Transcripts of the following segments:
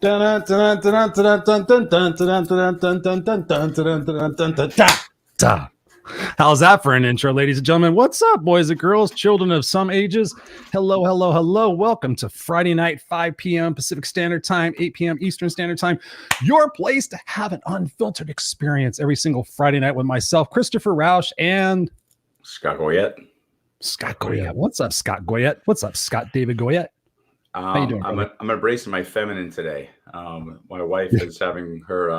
How's that for an intro, ladies and gentlemen? What's up, boys and girls, children of some ages? Hello, hello, hello. Welcome to Friday night, 5 p.m. Pacific Standard Time, 8 p.m. Eastern Standard Time. Your place to have an unfiltered experience every single Friday night with myself, Christopher Rausch, and Scott Goyette. Scott Goyette. What's up, Scott Goyette? What's up, Scott David Goyette? How you doing? I'm embracing my feminine today. My wife is having her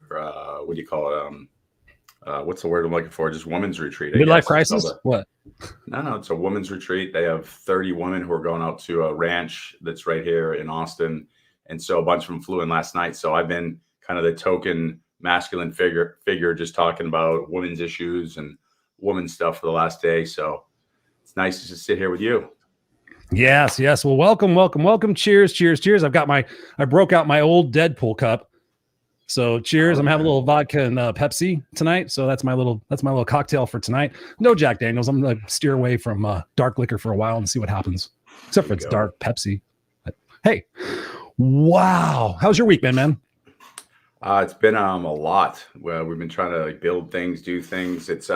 what do you call it? What's the word I'm looking for? Just women's retreat. Midlife crisis? What? No, it's a women's retreat. They have 30 women who are going out to a ranch that's right here in Austin. And so a bunch of them flew in last night. So I've been kind of the token masculine figure just talking about women's issues and women's stuff for the last day. So it's nice to just sit here with you. Yes. Well, welcome. Cheers. I broke out my old Deadpool cup. So cheers. I'm having a little vodka and Pepsi tonight. So that's my little cocktail for tonight. No Jack Daniels. I'm going to steer away from dark liquor for a while and see what happens. Except for it's dark Pepsi. But, hey, wow. How's your week been, man? It's been a lot. Well, we've been trying to build things, do things. It's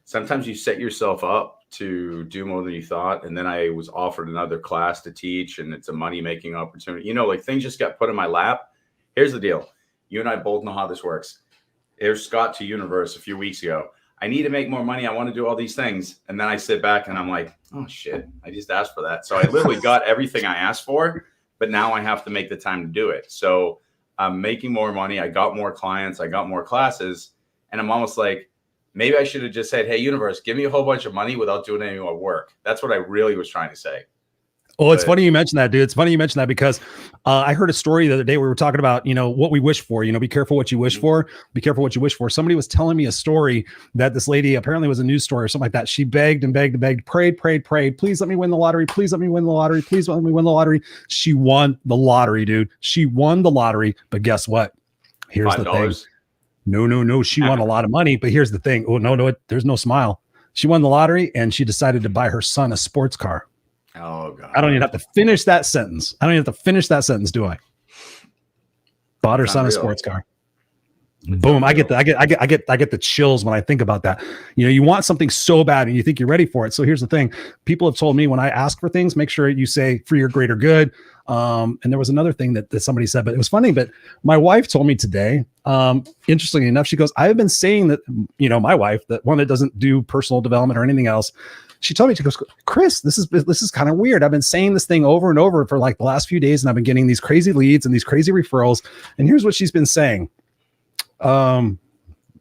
sometimes you set yourself up to do more than you thought. And then I was offered another class to teach, and it's a money-making opportunity. You know, like things just got put in my lap. Here's the deal. You and I both know how this works. Here's Scott to Universe a few weeks ago. I need to make more money. I want to do all these things. And then I sit back and I'm like, oh shit, I just asked for that. So I literally got everything I asked for, but now I have to make the time to do it. So I'm making more money. I got more clients. I got more classes. And I'm almost like, maybe I should have just said, hey, Universe, give me a whole bunch of money without doing any more work. That's what I really was trying to say. Oh, it's funny you mentioned that, dude. It's funny you mentioned that because I heard a story the other day. We were talking about, what we wish for, be careful what you wish for. Be careful what you wish for. Somebody was telling me a story that this lady apparently was a news story or something like that. She begged and begged and begged, prayed. Please let me win the lottery. Please let me win the lottery. Please let me win the lottery. She won the lottery, dude. She won the lottery. But guess what? Here's $5. The thing. No. She won a lot of money. But here's the thing. Oh, no. There's no smile. She won the lottery and she decided to buy her son a sports car. Oh God! I don't even have to finish that sentence. Do I? Bought her son a sports car. Boom! I get the chills when I think about that. You want something so bad and you think you're ready for it. So here's the thing: people have told me when I ask for things, make sure you say for your greater good. And there was another thing that somebody said, but it was funny. But my wife told me today. Interestingly enough, she goes, "I have been saying that." My wife, that one that doesn't do personal development or anything else. She told me, she goes, Chris, this is kind of weird. I've been saying this thing over and over for like the last few days, and I've been getting these crazy leads and these crazy referrals. And here's what she's been saying.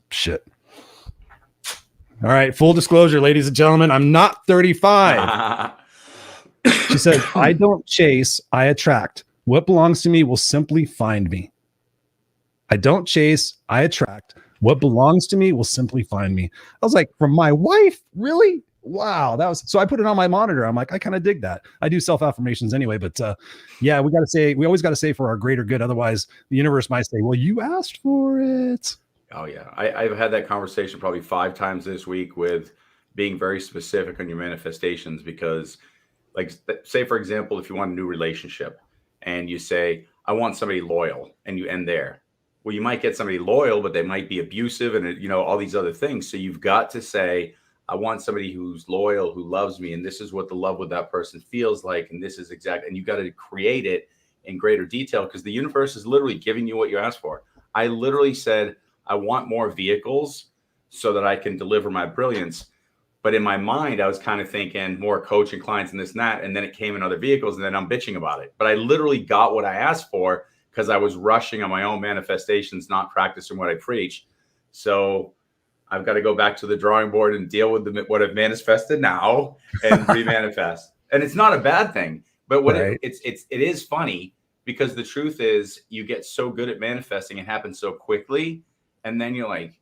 Shit. All right. Full disclosure, ladies and gentlemen, I'm not 35. She said, I don't chase, I attract. What belongs to me will simply find me. I don't chase, I attract. What belongs to me will simply find me. I was like, from my wife? Really? Wow, so I put it on my monitor. I'm like, I kind of dig that. I do self-affirmations anyway, but we always got to say for our greater good. Otherwise, the universe might say, well, you asked for it. Oh yeah. I've had that conversation probably 5 times this week with being very specific on your manifestations, because like, say for example, if you want a new relationship and you say, I want somebody loyal, and you end there. Well, you might get somebody loyal, but they might be abusive and all these other things. So you've got to say, I want somebody who's loyal, who loves me, and this is what the love with that person feels like, and this is exactly, and you got to create it in greater detail, because the universe is literally giving you what you asked for. I literally said, I want more vehicles so that I can deliver my brilliance. But in my mind, I was kind of thinking more coaching clients and this and that, and then it came in other vehicles, and then I'm bitching about it. But I literally got what I asked for because I was rushing on my own manifestations, not practicing what I preach. So I've got to go back to the drawing board and deal with what I've manifested now and remanifest. And it's not a bad thing, but it is funny, because the truth is you get so good at manifesting, it happens so quickly. And then you're like,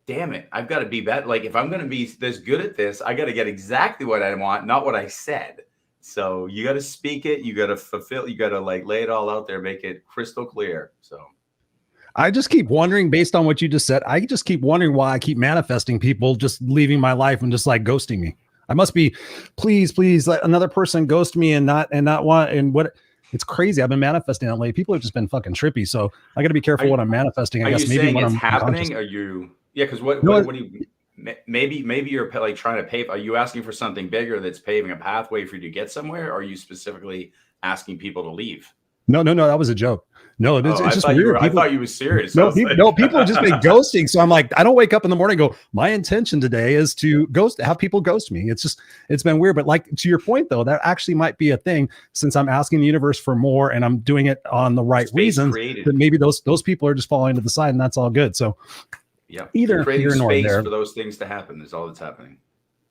damn it, I've got to be better. Like, if I'm going to be this good at this, I got to get exactly what I want, not what I said. So you got to speak it. You got to fulfill, you got to like lay it all out there, make it crystal clear. So I just keep wondering, based on what you just said, I just keep wondering why I keep manifesting people just leaving my life and just like ghosting me. I must be, please let another person ghost me and not want, and what, It's crazy. I've been manifesting that lately. People have just been fucking trippy. So I got to be careful what I'm manifesting. I guess maybe when it's I'm happening. Are you? Yeah, because what do you? Maybe you're like trying to pave. Are you asking for something bigger that's paving a pathway for you to get somewhere? Or are you specifically asking people to leave? No, that was a joke. No, it's just weird. I thought you were serious. No, people have just been ghosting. So I'm like, I don't wake up in the morning and go, my intention today is to have people ghost me. It's been weird. But like, to your point though, that actually might be a thing, since I'm asking the universe for more and I'm doing it on the right reasons, that maybe those people are just falling to the side, and that's all good. So yeah, either creating here nor space there for those things to happen is all that's happening.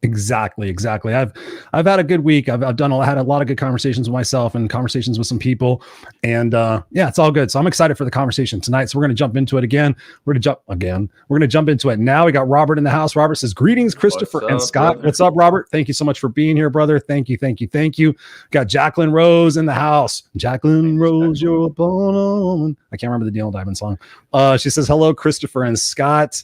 Exactly. I've had a good week. I've had a lot of good conversations with myself and conversations with some people, and yeah, it's all good. So I'm excited for the conversation tonight. So we're going to jump into it again. We're going to jump into it now. We got Robert in the house. Robert says, "Greetings, Christopher and Scott." Brother? What's up, Robert? Thank you so much for being here, brother. Thank you. Got Jacqueline Rose in the house. Jacqueline Rose, you're upon. I can't remember the Neil Diamond song. She says, "Hello, Christopher and Scott."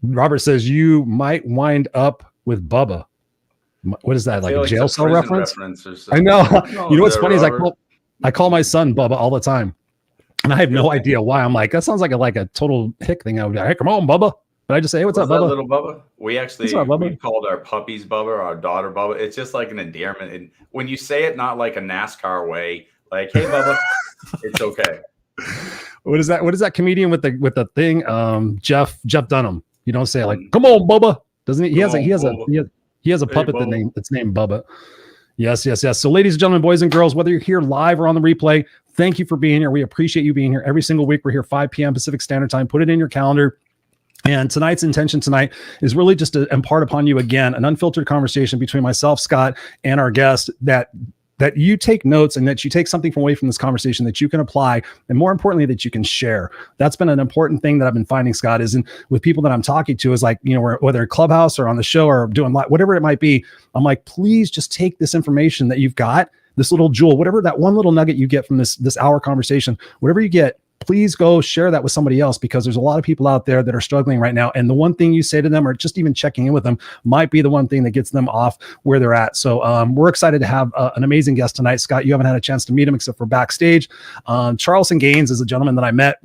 Robert says, "You might wind up with Bubba." What is that? Like a jail cell reference? I know. You know what's funny is I call my son Bubba all the time, and I have no idea why. I'm like, that sounds like a total hick thing. I would be like, "Hey, come on, Bubba." But I just say, "Hey, what's up, Bubba?" Little Bubba. We called our puppies Bubba, our daughter Bubba. It's just like an endearment. And when you say it, not like a NASCAR way, like, "Hey, Bubba," it's okay. What is that? What is that comedian with the thing? Jeff Dunham. You don't say it like, "Come on, Bubba." Doesn't he? He has a puppet that's named Bubba. Yes. So ladies and gentlemen, boys and girls, whether you're here live or on the replay, thank you for being here. We appreciate you being here every single week. We're here 5 p.m. Pacific Standard Time. Put it in your calendar. And tonight's intention is really just to impart upon you again an unfiltered conversation between myself, Scott, and our guest, that you take notes and that you take something away from this conversation that you can apply, and more importantly, that you can share. That's been an important thing that I've been finding, Scott, is with people that I'm talking to, is like, whether Clubhouse or on the show or doing whatever it might be, I'm like, please just take this information that you've got, this little jewel, whatever that one little nugget you get from this hour conversation, whatever you get, please go share that with somebody else, because there's a lot of people out there that are struggling right now. And the one thing you say to them, or just even checking in with them, might be the one thing that gets them off where they're at. So we're excited to have an amazing guest tonight. Scott, you haven't had a chance to meet him except for backstage. Charlson Gaines is a gentleman that I met,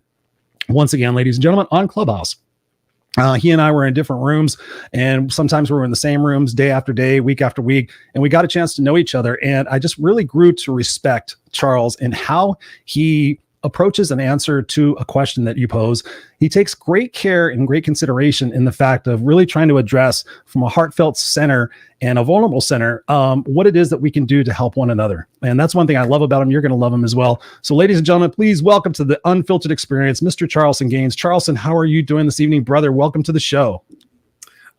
once again, ladies and gentlemen, on Clubhouse. He and I were in different rooms, and sometimes we were in the same rooms day after day, week after week, and we got a chance to know each other. And I just really grew to respect Charles and how he approaches an answer to a question that you pose. He takes great care and great consideration in the fact of really trying to address from a heartfelt center and a vulnerable center what it is that we can do to help one another. And that's one thing I love about him. You're going to love him as well. So ladies and gentlemen, please welcome to the Unfiltered Experience, Mr. Charlson Gaines. Charlson, how are you doing this evening, brother? Welcome to the show.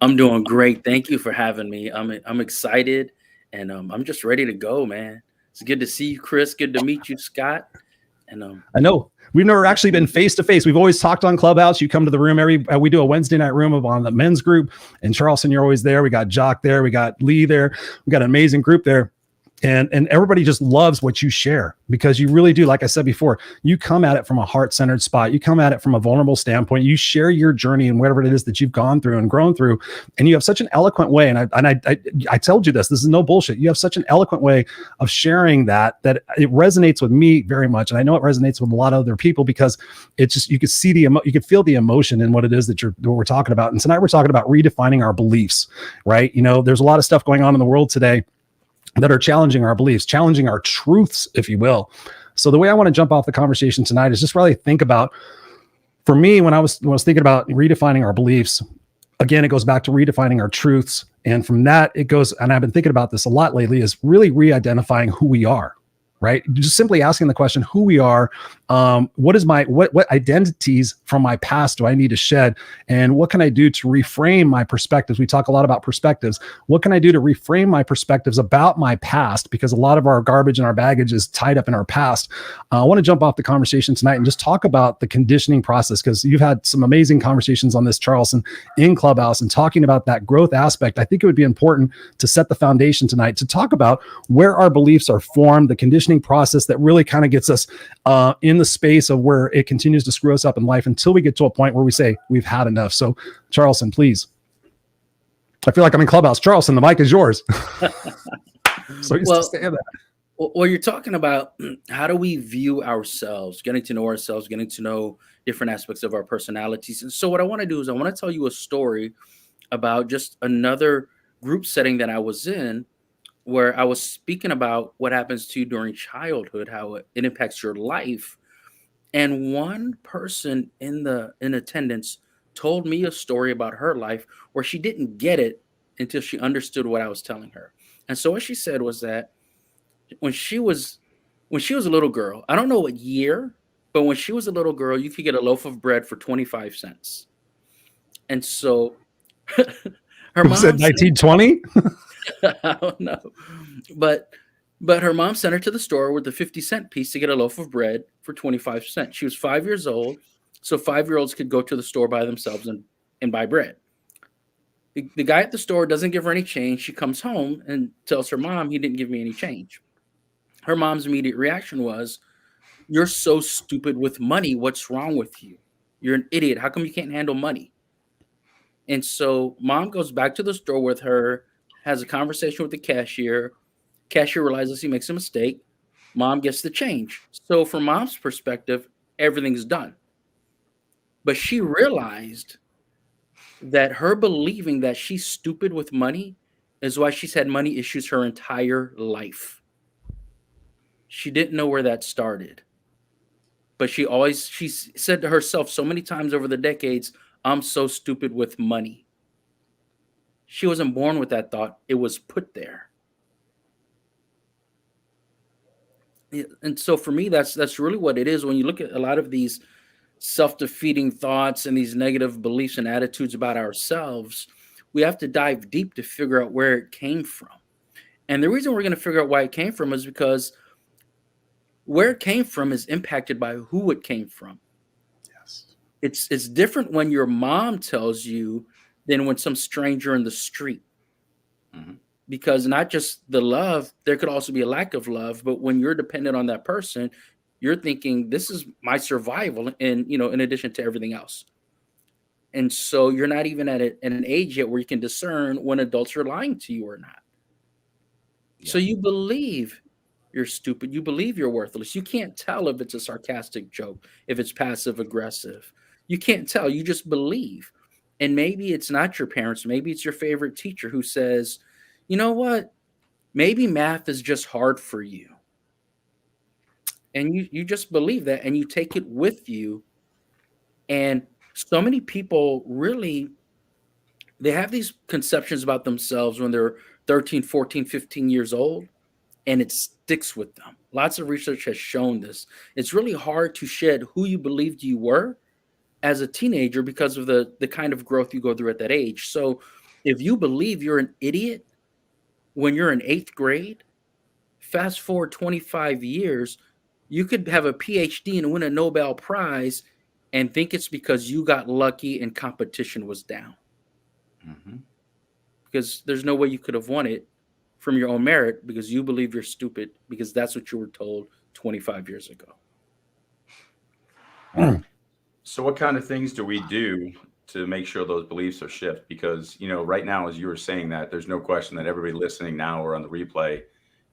I'm doing great. Thank you for having me. I'm excited, and I'm just ready to go, man. It's good to see you, Chris. Good to meet you, Scott. And I know we've never actually been face to face. We've always talked on Clubhouse. You come to the room we do a Wednesday night room on the men's group, and Charlson, you're always there. We got Jock there. We got Lee there. We got an amazing group there. And everybody just loves what you share, because you really do. Like I said before, you come at it from a heart-centered spot. You come at it from a vulnerable standpoint. You share your journey and whatever it is that you've gone through and grown through. And you have such an eloquent way. And I told you this is no bullshit. You have such an eloquent way of sharing that it resonates with me very much. And I know it resonates with a lot of other people, because it's just, you could see you could feel the emotion in what it is that we're talking about. And tonight we're talking about redefining our beliefs, right? There's a lot of stuff going on in the world today that are challenging our beliefs, challenging our truths, if you will. So the way I want to jump off the conversation tonight is just really think about, for me, when I was thinking about redefining our beliefs, again, it goes back to redefining our truths. And from that, it goes, and I've been thinking about this a lot lately, is really re-identifying who we are, right? Just simply asking the question, who we are, what identities from my past do I need to shed? And what can I do to reframe my perspectives? We talk a lot about perspectives. What can I do to reframe my perspectives about my past? Because a lot of our garbage and our baggage is tied up in our past. I want to jump off the conversation tonight and just talk about the conditioning process, because you've had some amazing conversations on this, Charlson, in Clubhouse, and talking about that growth aspect. I think it would be important to set the foundation tonight to talk about where our beliefs are formed, the conditioning process that really kind of gets us in the space of where it continues to screw us up in life until we get to a point where we say we've had enough. So Charlson, please. I feel like I'm in Clubhouse. Charlson, the mic is yours. So just say that. Well, you're talking about how do we view ourselves, getting to know ourselves, getting to know different aspects of our personalities. And so what I want to do is I want to tell you a story about just another group setting that I was in where I was speaking about what happens to you during childhood, how it impacts your life. And one person in attendance told me a story about her life where she didn't get it until she understood what I was telling her. And so what she said was that when she was when she was a little girl, I don't know what year, but when she was a little girl, you could get a loaf of bread for 25 cents. And so her Was it mom said, 1920? I don't know. But but her mom sent her to the store with a 50-cent piece to get a loaf of bread for 25 cents. She was 5 years old, so 5-year-olds could go to the store by themselves and buy bread. The guy at the store doesn't give her any change. She comes home and tells her mom he didn't give me any change. Her mom's immediate reaction was, "You're so stupid with money. What's wrong with you? You're an idiot. How come you can't handle money?" And so mom goes back to the store with her, has a conversation with the cashier. Cashier realizes he makes a mistake. Mom gets the change. So from mom's perspective, everything's done. But she realized that her believing that she's stupid with money is why she's had money issues her entire life. She didn't know where that started. But she said to herself so many times over the decades, "I'm so stupid with money." She wasn't born with that thought. It was put there. Yeah, and so for me, that's really what it is. When you look at a lot of these self-defeating thoughts and these negative beliefs and attitudes about ourselves, we have to dive deep to figure out where it came from. And the reason we're going to figure out why it came from is because where it came from is impacted by who it came from. Yes. It's different when your mom tells you than when some stranger in the street. Mhm. Because not just the love, there could also be a lack of love. But when you're dependent on that person, you're thinking this is my survival, and in addition to everything else. And so you're not even at an age yet where you can discern when adults are lying to you or not. So Yeah. you believe you're stupid. You believe you're worthless. You can't tell if it's a sarcastic joke, if it's passive aggressive. You can't tell. You just believe. And maybe it's not your parents. Maybe it's your favorite teacher who says, "You know what? Maybe math is just hard for you." And you just believe that and you take it with you. And so many people really they have these conceptions about themselves when they're 13, 14, 15 years old, and it sticks with them. Lots of research has shown this. It's really hard to shed who you believed you were as a teenager because of the kind of growth you go through at that age. So if you believe you're an idiot when you're in 8th grade, fast forward 25 years, you could have a PhD and win a Nobel Prize and think it's because you got lucky and competition was down. Mhm. Because there's no way you could have won it from your own merit because you believe you're stupid because that's what you were told 25 years ago. So, what kind of things do we do to make sure those beliefs are shift? Because, right now, as you were saying that, there's no question that everybody listening now or on the replay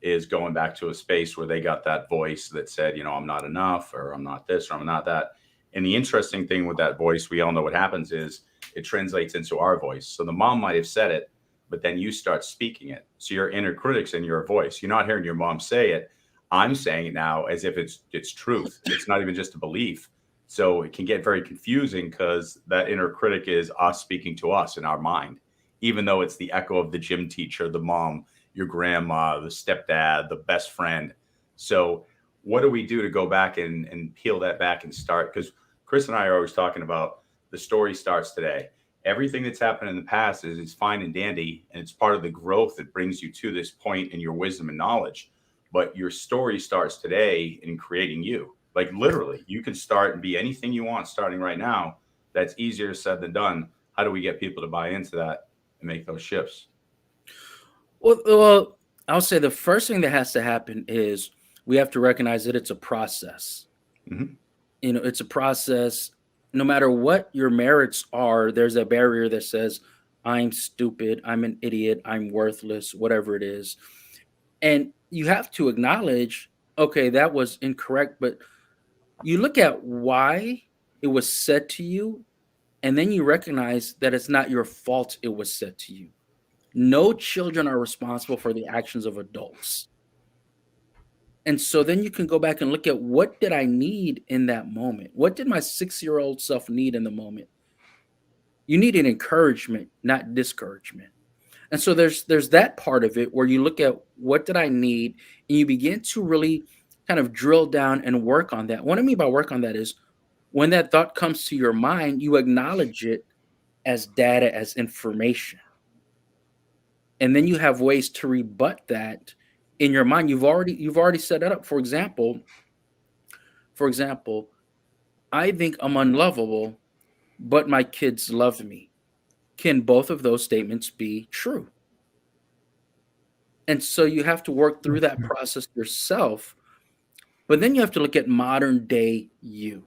is going back to a space where they got that voice that said, I'm not enough, or I'm not this, or I'm not that. And the interesting thing with that voice, we all know what happens is it translates into our voice. So the mom might have said it, but then you start speaking it. So your inner critic's in your voice. You're not hearing your mom say it. I'm saying it now as if it's truth. It's not even just a belief. So it can get very confusing because that inner critic is us speaking to us in our mind, even though it's the echo of the gym teacher, the mom, your grandma, the stepdad, the best friend. So what do we do to go back and peel that back and start? Because Chris and I are always talking about the story starts today. Everything that's happened in the past is fine and dandy, and it's part of the growth that brings you to this point in your wisdom and knowledge. But your story starts today in creating you. Like literally, you can start and be anything you want starting right now. That's easier said than done. How do we get people to buy into that and make those shifts? Well, I'll say the first thing that has to happen is we have to recognize that it's a process. Hmm. It's a process. No matter what your merits are, there's a barrier that says, "I'm stupid, I'm an idiot, I'm worthless," whatever it is. And you have to acknowledge, okay, that was incorrect, but you look at why it was said to you, and then you recognize that it's not your fault it was said to you. No children are responsible for the actions of adults. And so then you can go back and look at, what did I need in that moment? What did my 6-year-old self need in the moment? You needed encouragement, not discouragement. And so there's that part of it where you look at, what did I need? And you begin to really kind of drill down and work on that. What I mean by work on that is, when that thought comes to your mind, you acknowledge it as data, as information. And then you have ways to rebut that in your mind. You've already set it up. For example, I think I'm unlovable, but my kids love me. Can both of those statements be true? And so you have to work through that process yourself. But then you have to look at modern day you.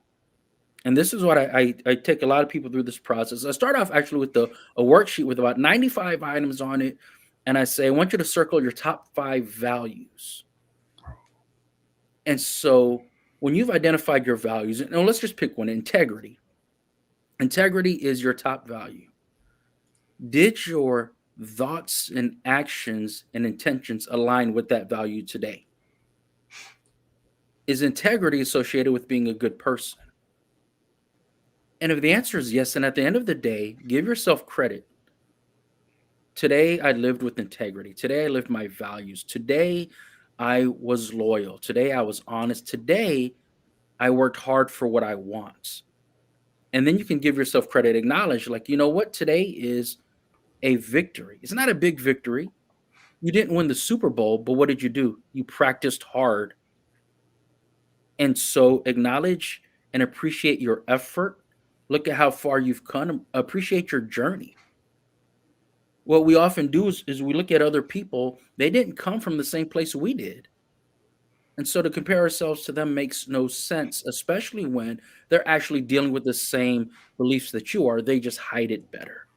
And this is what I take a lot of people through this process. I start off actually with a worksheet with about 95 items on it. And I say, I want you to circle your top 5 values. And so when you've identified your values, and let's just pick one, integrity. Integrity is your top value. Did your thoughts and actions and intentions align with that value today? Is integrity associated with being a good person? And if the answer is yes, and at the end of the day, give yourself credit. Today, I lived with integrity. Today, I lived my values. Today, I was loyal. Today, I was honest. Today, I worked hard for what I want. And then you can give yourself credit, acknowledge, like, you know what? Today is a victory. It's not a big victory. You didn't win the Super Bowl, but what did you do? You practiced hard. And so acknowledge and appreciate your effort. Look at how far you've come. Appreciate your journey. What we often do is we look at other people. They didn't come from the same place we did. And so to compare ourselves to them makes no sense, especially when they're actually dealing with the same beliefs that you are. They just hide it better.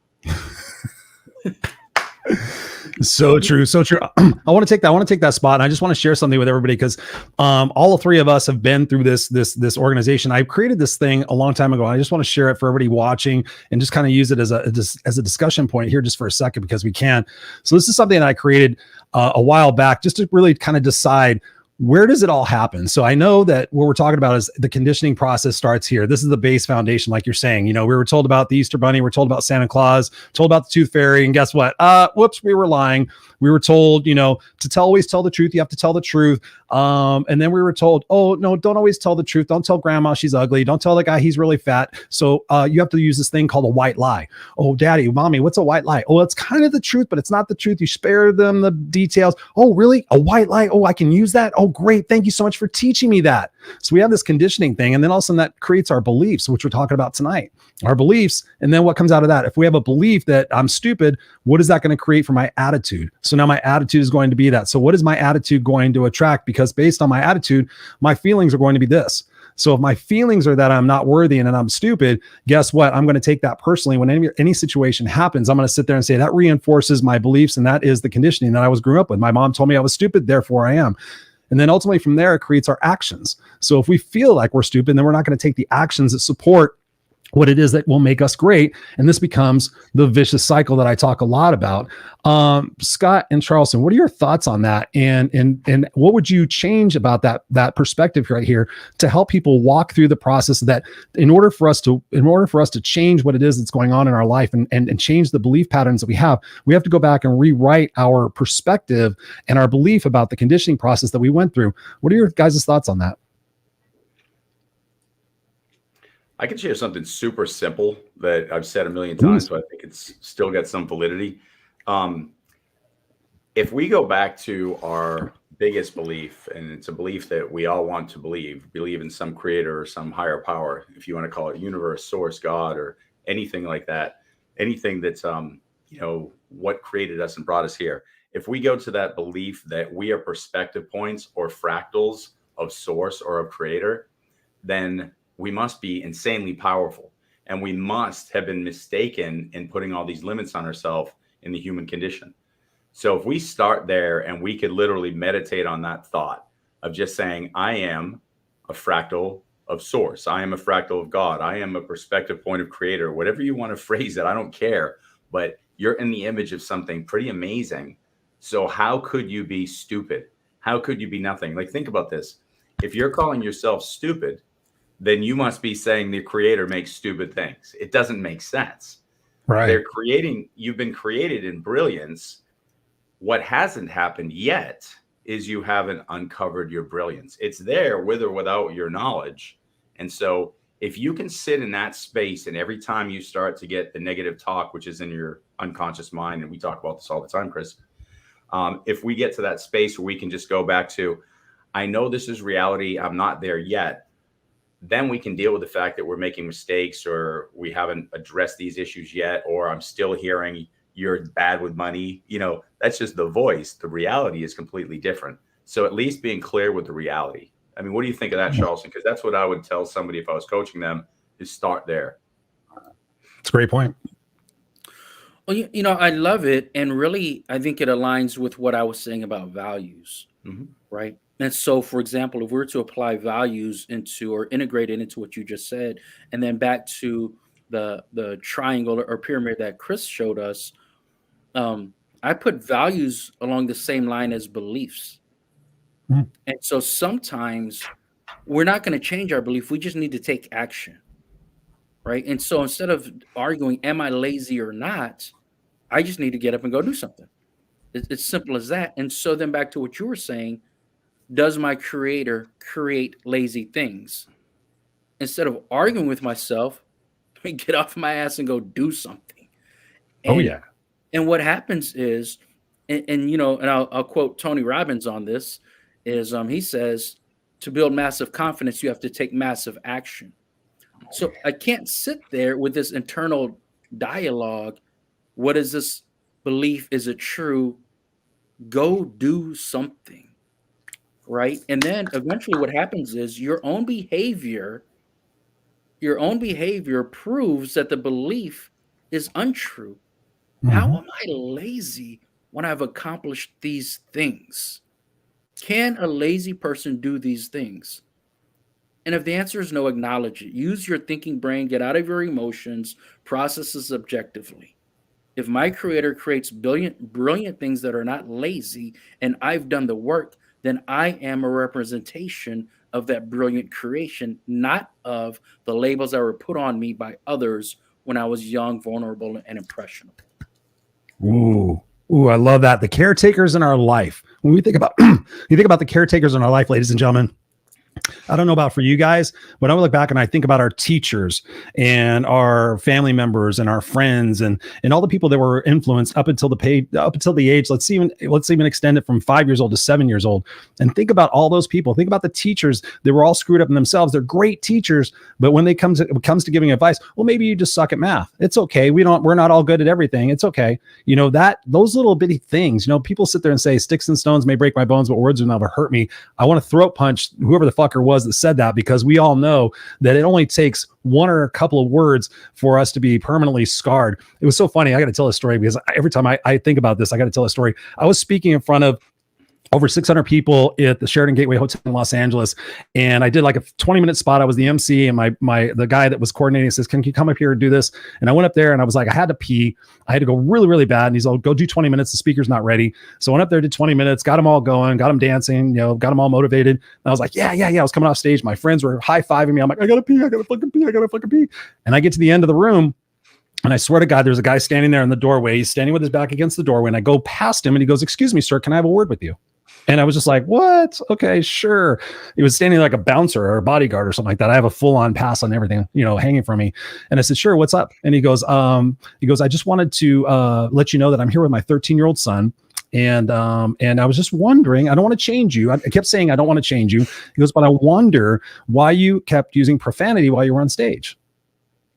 So true. So true. I want to take that spot. And I just want to share something with everybody, because all 3 of us have been through this organization. I created this thing a long time ago. And I just want to share it for everybody watching and just kind of use it as a discussion point here just for a second, because we can. So this is something that I created a while back, just to really kind of decide, where does it all happen? So I know that what we're talking about is the conditioning process starts here. This is the base foundation, like you're saying. You know, we were told about the Easter Bunny, we're told about Santa Claus, told about the Tooth Fairy, and guess what? Whoops, we were lying. We were told, you know, to always tell the truth. You have to tell the truth. And then we were told, oh no, don't always tell the truth. Don't tell grandma she's ugly. Don't tell the guy he's really fat. So you have to use this thing called a white lie. Oh, daddy, mommy, what's a white lie? Oh, it's kind of the truth, but it's not the truth. You spare them the details. Oh, really? A white lie? Oh, I can use that? Oh, great. Thank you so much for teaching me that. So we have this conditioning thing, and then all of a sudden that creates our beliefs, which we're talking about tonight. Our beliefs, and then what comes out of that? If we have a belief that I'm stupid, what is that going to create for my attitude? So now my attitude is going to be that. So what is my attitude going to attract? Because based on my attitude, my feelings are going to be this. So if my feelings are that I'm not worthy and that I'm stupid, guess what? I'm going to take that personally. When any situation happens, I'm going to sit there and say that reinforces my beliefs, and that is the conditioning that I grew up with. My mom told me I was stupid, therefore I am. And then ultimately from there, it creates our actions. So if we feel like we're stupid, then we're not going to take the actions that support what it is that will make us great. And this becomes the vicious cycle that I talk a lot about. Scott and Charlson, what are your thoughts on that? And what would you change about that perspective right here to help people walk through the process, that in order for us to change what it is that's going on in our life and change the belief patterns that we have to go back and rewrite our perspective and our belief about the conditioning process that we went through. What are your guys' thoughts on that? I can share something super simple that I've said a million times, so I think it's still got some validity. If we go back to our biggest belief, and it's a belief that we all want to believe in some creator or some higher power, if you want to call it universe, source, God, or anything like that, anything that's, what created us and brought us here. If we go to that belief that we are perspective points or fractals of source or of creator, then we must be insanely powerful, and we must have been mistaken in putting all these limits on ourselves in the human condition. So if we start there and we could literally meditate on that thought of just saying, I am a fractal of source. I am a fractal of God. I am a perspective point of creator, whatever you want to phrase it. I don't care, but you're in the image of something pretty amazing. So how could you be stupid? How could you be nothing? Like, think about this. If you're calling yourself stupid, then you must be saying the creator makes stupid things. It doesn't make sense. Right. You've been created in brilliance. What hasn't happened yet is you haven't uncovered your brilliance. It's there with or without your knowledge. And so if you can sit in that space, and every time you start to get the negative talk, which is in your unconscious mind, and we talk about this all the time, Chris, if we get to that space where we can just go back to, I know this is reality, I'm not there yet, then we can deal with the fact that we're making mistakes, or we haven't addressed these issues yet, or I'm still hearing you're bad with money. You know, that's just the voice. The reality is completely different. So at least being clear with the reality. I mean, what do you think of that, Charlson? Because that's what I would tell somebody if I was coaching them, is start there. It's a great point. Well, you know, I love it. And really, I think it aligns with what I was saying about values, right? And so, for example, if we were to apply values into, or integrate it into what you just said, and then back to the triangle or pyramid that Chris showed us, I put values along the same line as beliefs. And so sometimes we're not going to change our belief. We just need to take action, right? And so instead of arguing, am I lazy or not, I just need to get up and go do something. It's simple as that. And so then back to what you were saying, does my creator create lazy things? Instead of arguing with myself, let me get off my ass and go do something. And, and what happens is, and you know, and I'll quote Tony Robbins on this, is he says, to build massive confidence, you have to take massive action. So I can't sit there with this internal dialogue. What is this belief? Is it true? Go do something, right? And then eventually what happens is your own behavior proves that the belief is untrue. How am I lazy when I've accomplished these things? Can a lazy person do these things? And if the answer is no, acknowledge it. Use your thinking brain, get out of your emotions, process this objectively. If my creator creates brilliant things that are not lazy, and I've done the work, then I am a representation of that brilliant creation, not of the labels that were put on me by others when I was young, vulnerable, and impressionable. Ooh, I love that. The caretakers in our life. When we think about, you think about the caretakers in our life, ladies and gentlemen, I don't know about for you guys, but I look back and I think about our teachers and our family members and our friends and all the people that were influenced up until the age. Let's even extend it from 5 years old to 7 years old, and think about all those people. Think about the teachers that were all screwed up in themselves. They're great teachers, but when it comes to giving advice, well, maybe you just suck at math. It's okay. We're not all good at everything. It's okay. You know, those little bitty things. You know, people sit there and say, "Sticks and stones may break my bones, but words will never hurt me." I want to throat punch whoever the fucker was that said that, because we all know that it only takes one or a couple of words for us to be permanently scarred. It was so funny. I got to tell a story, because every time I think about this, I got to tell a story. I was speaking in front of over 600 people at the Sheraton Gateway Hotel in Los Angeles, and I did like a 20-minute spot. I was the MC, and the guy that was coordinating says, "Can you come up here and do this?" And I went up there, and I was like, I had to pee. I had to go really, really bad. And he's like, "Go do 20 minutes. The speaker's not ready." So I went up there, did 20 minutes, got them all going, got them dancing, got them all motivated. And I was like, yeah. I was coming off stage. My friends were high-fiving me. I'm like, I gotta pee. I gotta fucking pee. And I get to the end of the room, and I swear to God, there's a guy standing there in the doorway. He's standing with his back against the doorway. And I go past him, and he goes, "Excuse me, sir, can I have a word with you?" And I was just like, what? Okay, sure. He was standing like a bouncer or a bodyguard or something like that. I have a full-on pass on everything, hanging from me. And I said, "Sure, what's up?" And he goes, "I just wanted to let you know that I'm here with my 13-year-old son. And I was just wondering, I don't want to change you." I kept saying, "I don't want to change you." He goes, "But I wonder why you kept using profanity while you were on stage."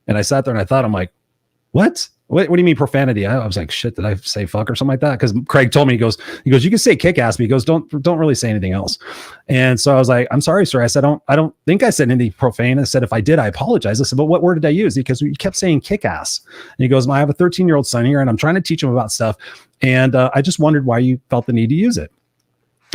And I sat there and I thought, I'm like, what? What do you mean profanity? I was like, shit, did I say fuck or something like that? Because Craig told me, he goes, you can say kick ass, but he goes, don't really say anything else. And so I was like, I'm sorry, sir. I said, I don't think I said anything profane. I said, if I did, I apologize. I said, but what word did I use? Because you kept saying kick ass. And he goes, I have a 13-year-old son here and I'm trying to teach him about stuff. And I just wondered why you felt the need to use it.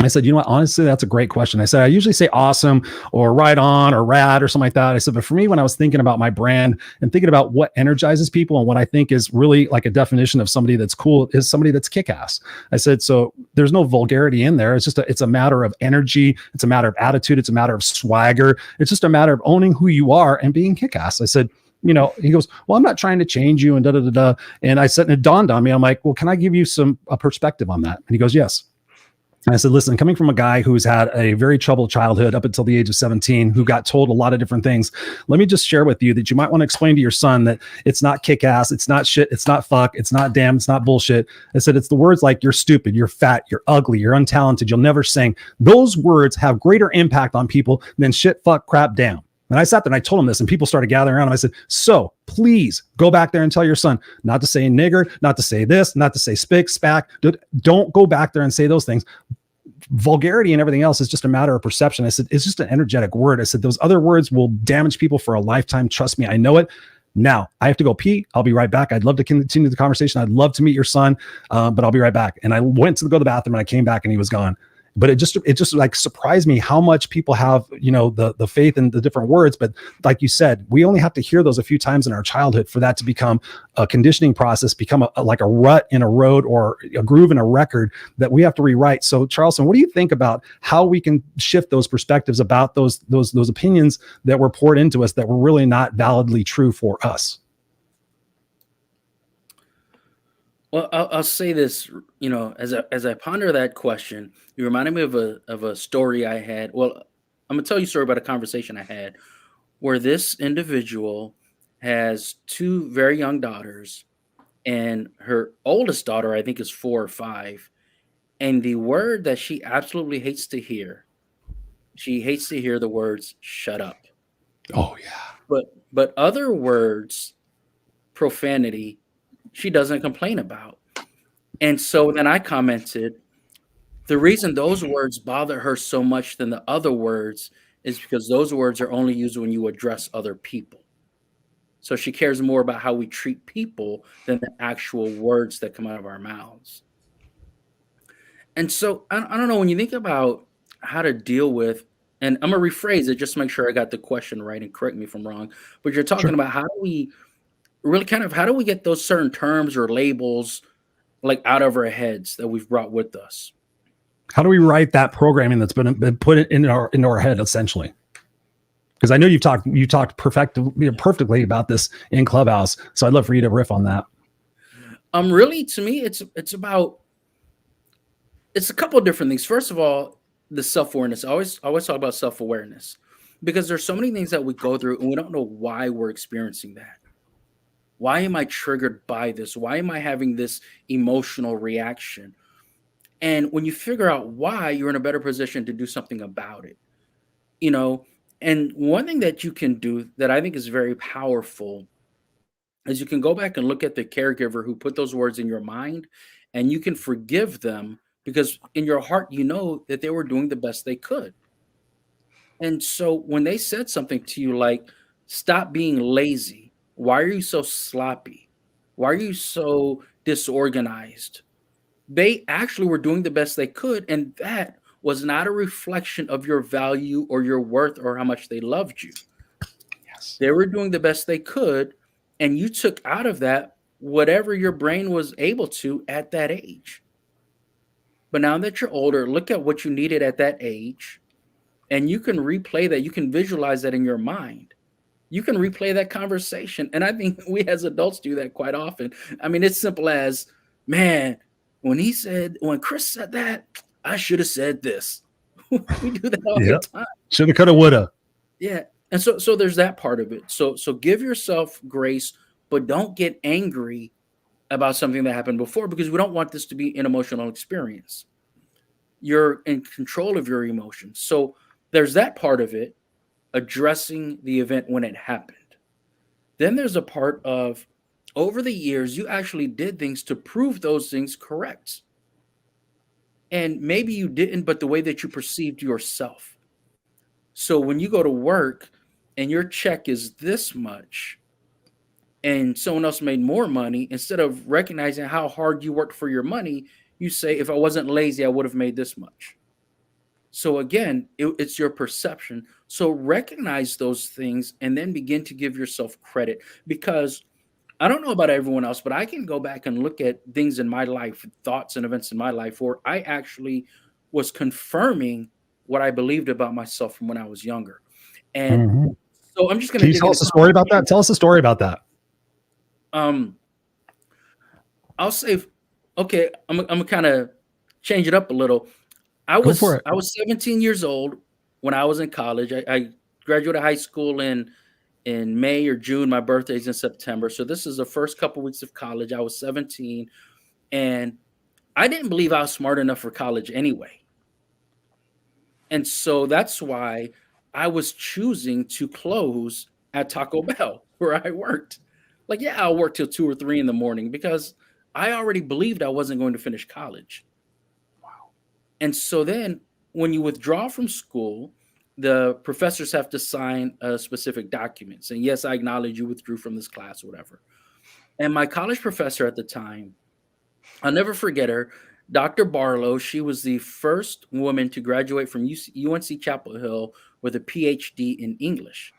I said, you know what? Honestly, that's a great question. I said, I usually say awesome or right on or rad or something like that. I said, but for me, when I was thinking about my brand and thinking about what energizes people and what I think is really like a definition of somebody that's cool is somebody that's kick-ass. I said, so there's no vulgarity in there. It's just it's a matter of energy. It's a matter of attitude. It's a matter of swagger. It's just a matter of owning who you are and being kick-ass. I said, he goes, well, I'm not trying to change you and da da da da. And I said, and it dawned on me. I'm like, well, can I give you a perspective on that? And he goes, yes. And I said, listen, coming from a guy who's had a very troubled childhood up until the age of 17, who got told a lot of different things, let me just share with you that you might want to explain to your son that it's not kick ass, it's not shit, it's not fuck, it's not damn, it's not bullshit. I said, it's the words like you're stupid, you're fat, you're ugly, you're untalented, you'll never sing. Those words have greater impact on people than shit, fuck, crap, damn. And I sat there and I told him this, and people started gathering around him. I said, so please go back there and tell your son not to say nigger, not to say this, not to say spick, spack. Don't go back there and say those things. Vulgarity and everything else is just a matter of perception. I said, it's just an energetic word. I said, those other words will damage people for a lifetime. Trust me, I know it. Now I have to go pee. I'll be right back. I'd love to continue the conversation. I'd love to meet your son, but I'll be right back. And I went to go to the bathroom and I came back and he was gone. But it just like surprised me how much people have, the faith in the different words. But like you said, we only have to hear those a few times in our childhood for that to become a conditioning process, become like a rut in a road or a groove in a record that we have to rewrite. So Charlson, what do you think about how we can shift those perspectives about those opinions that were poured into us that were really not validly true for us? Well, I'll say this, as I ponder that question, you reminded me of a story I had. Well, I'm gonna tell you a story about a conversation I had where this individual has two very young daughters, and her oldest daughter, I think, is 4 or 5, and the word that she absolutely hates to hear, she hates to hear the words "shut up." Oh yeah. But other words, profanity, she doesn't complain about. And so then I commented, the reason those words bother her so much than the other words is because those words are only used when you address other people. So she cares more about how we treat people than the actual words that come out of our mouths. And so I don't know, when you think about how to deal with, and I'm going to rephrase it just to make sure I got the question right, and correct me if I'm wrong, but you're talking about how do we get those certain terms or labels like out of our heads that we've brought with us? How do we write that programming that's been put into our head, essentially? Because I know you've talked perfectly about this in Clubhouse, so I'd love for you to riff on that. Really, to me, it's a couple of different things. First of all, the self-awareness. I always talk about self-awareness because there's so many things that we go through and we don't know why we're experiencing that. Why am I triggered by this? Why am I having this emotional reaction? And when you figure out why, you're in a better position to do something about it. And one thing that you can do that I think is very powerful is you can go back and look at the caregiver who put those words in your mind, and you can forgive them because in your heart, you know that they were doing the best they could. And so when they said something to you like, stop being lazy, why are you so sloppy? Why are you so disorganized? They actually were doing the best they could, and that was not a reflection of your value or your worth or how much they loved you. Yes. They were doing the best they could, and you took out of that whatever your brain was able to at that age. But now that you're older, look at what you needed at that age, and you can replay that. You can visualize that in your mind. You can replay that conversation. And I think we as adults do that quite often. I mean, it's simple as, man, when Chris said that, I should have said this. We do that all the time. Shoulda, coulda, woulda. Yeah. And so there's that part of it. So give yourself grace, but don't get angry about something that happened before, because we don't want this to be an emotional experience. You're in control of your emotions. So there's that part of it, addressing the event when it happened. Then there's a part of over the years, you actually did things to prove those things correct. And maybe you didn't, but the way that you perceived yourself. So when you go to work and your check is this much and someone else made more money, instead of recognizing how hard you worked for your money, you say, if I wasn't lazy, I would have made this much. So again, it's your perception. So recognize those things and then begin to give yourself credit, because I don't know about everyone else, but I can go back and look at things in my life, thoughts and events in my life where I actually was confirming what I believed about myself from when I was younger. And so I'm just going to tell us a story about that. Tell us a story about that. I'll say, okay, I'm gonna kind of change it up a little. I was 17 years old when I was in college. I graduated high school in May or June. My birthday's in September. So this is the first couple weeks of college. I was 17 and I didn't believe I was smart enough for college anyway. And so that's why I was choosing to close at Taco Bell where I worked. Like, yeah, I'll work till 2 or 3 in the morning because I already believed I wasn't going to finish college. Wow. And so then when you withdraw from school, the professors have to sign a specific document saying, yes, I acknowledge you withdrew from this class or whatever. And my college professor at the time, I'll never forget her, Dr. Barlow. She was the first woman to graduate from UNC Chapel Hill with a PhD in English.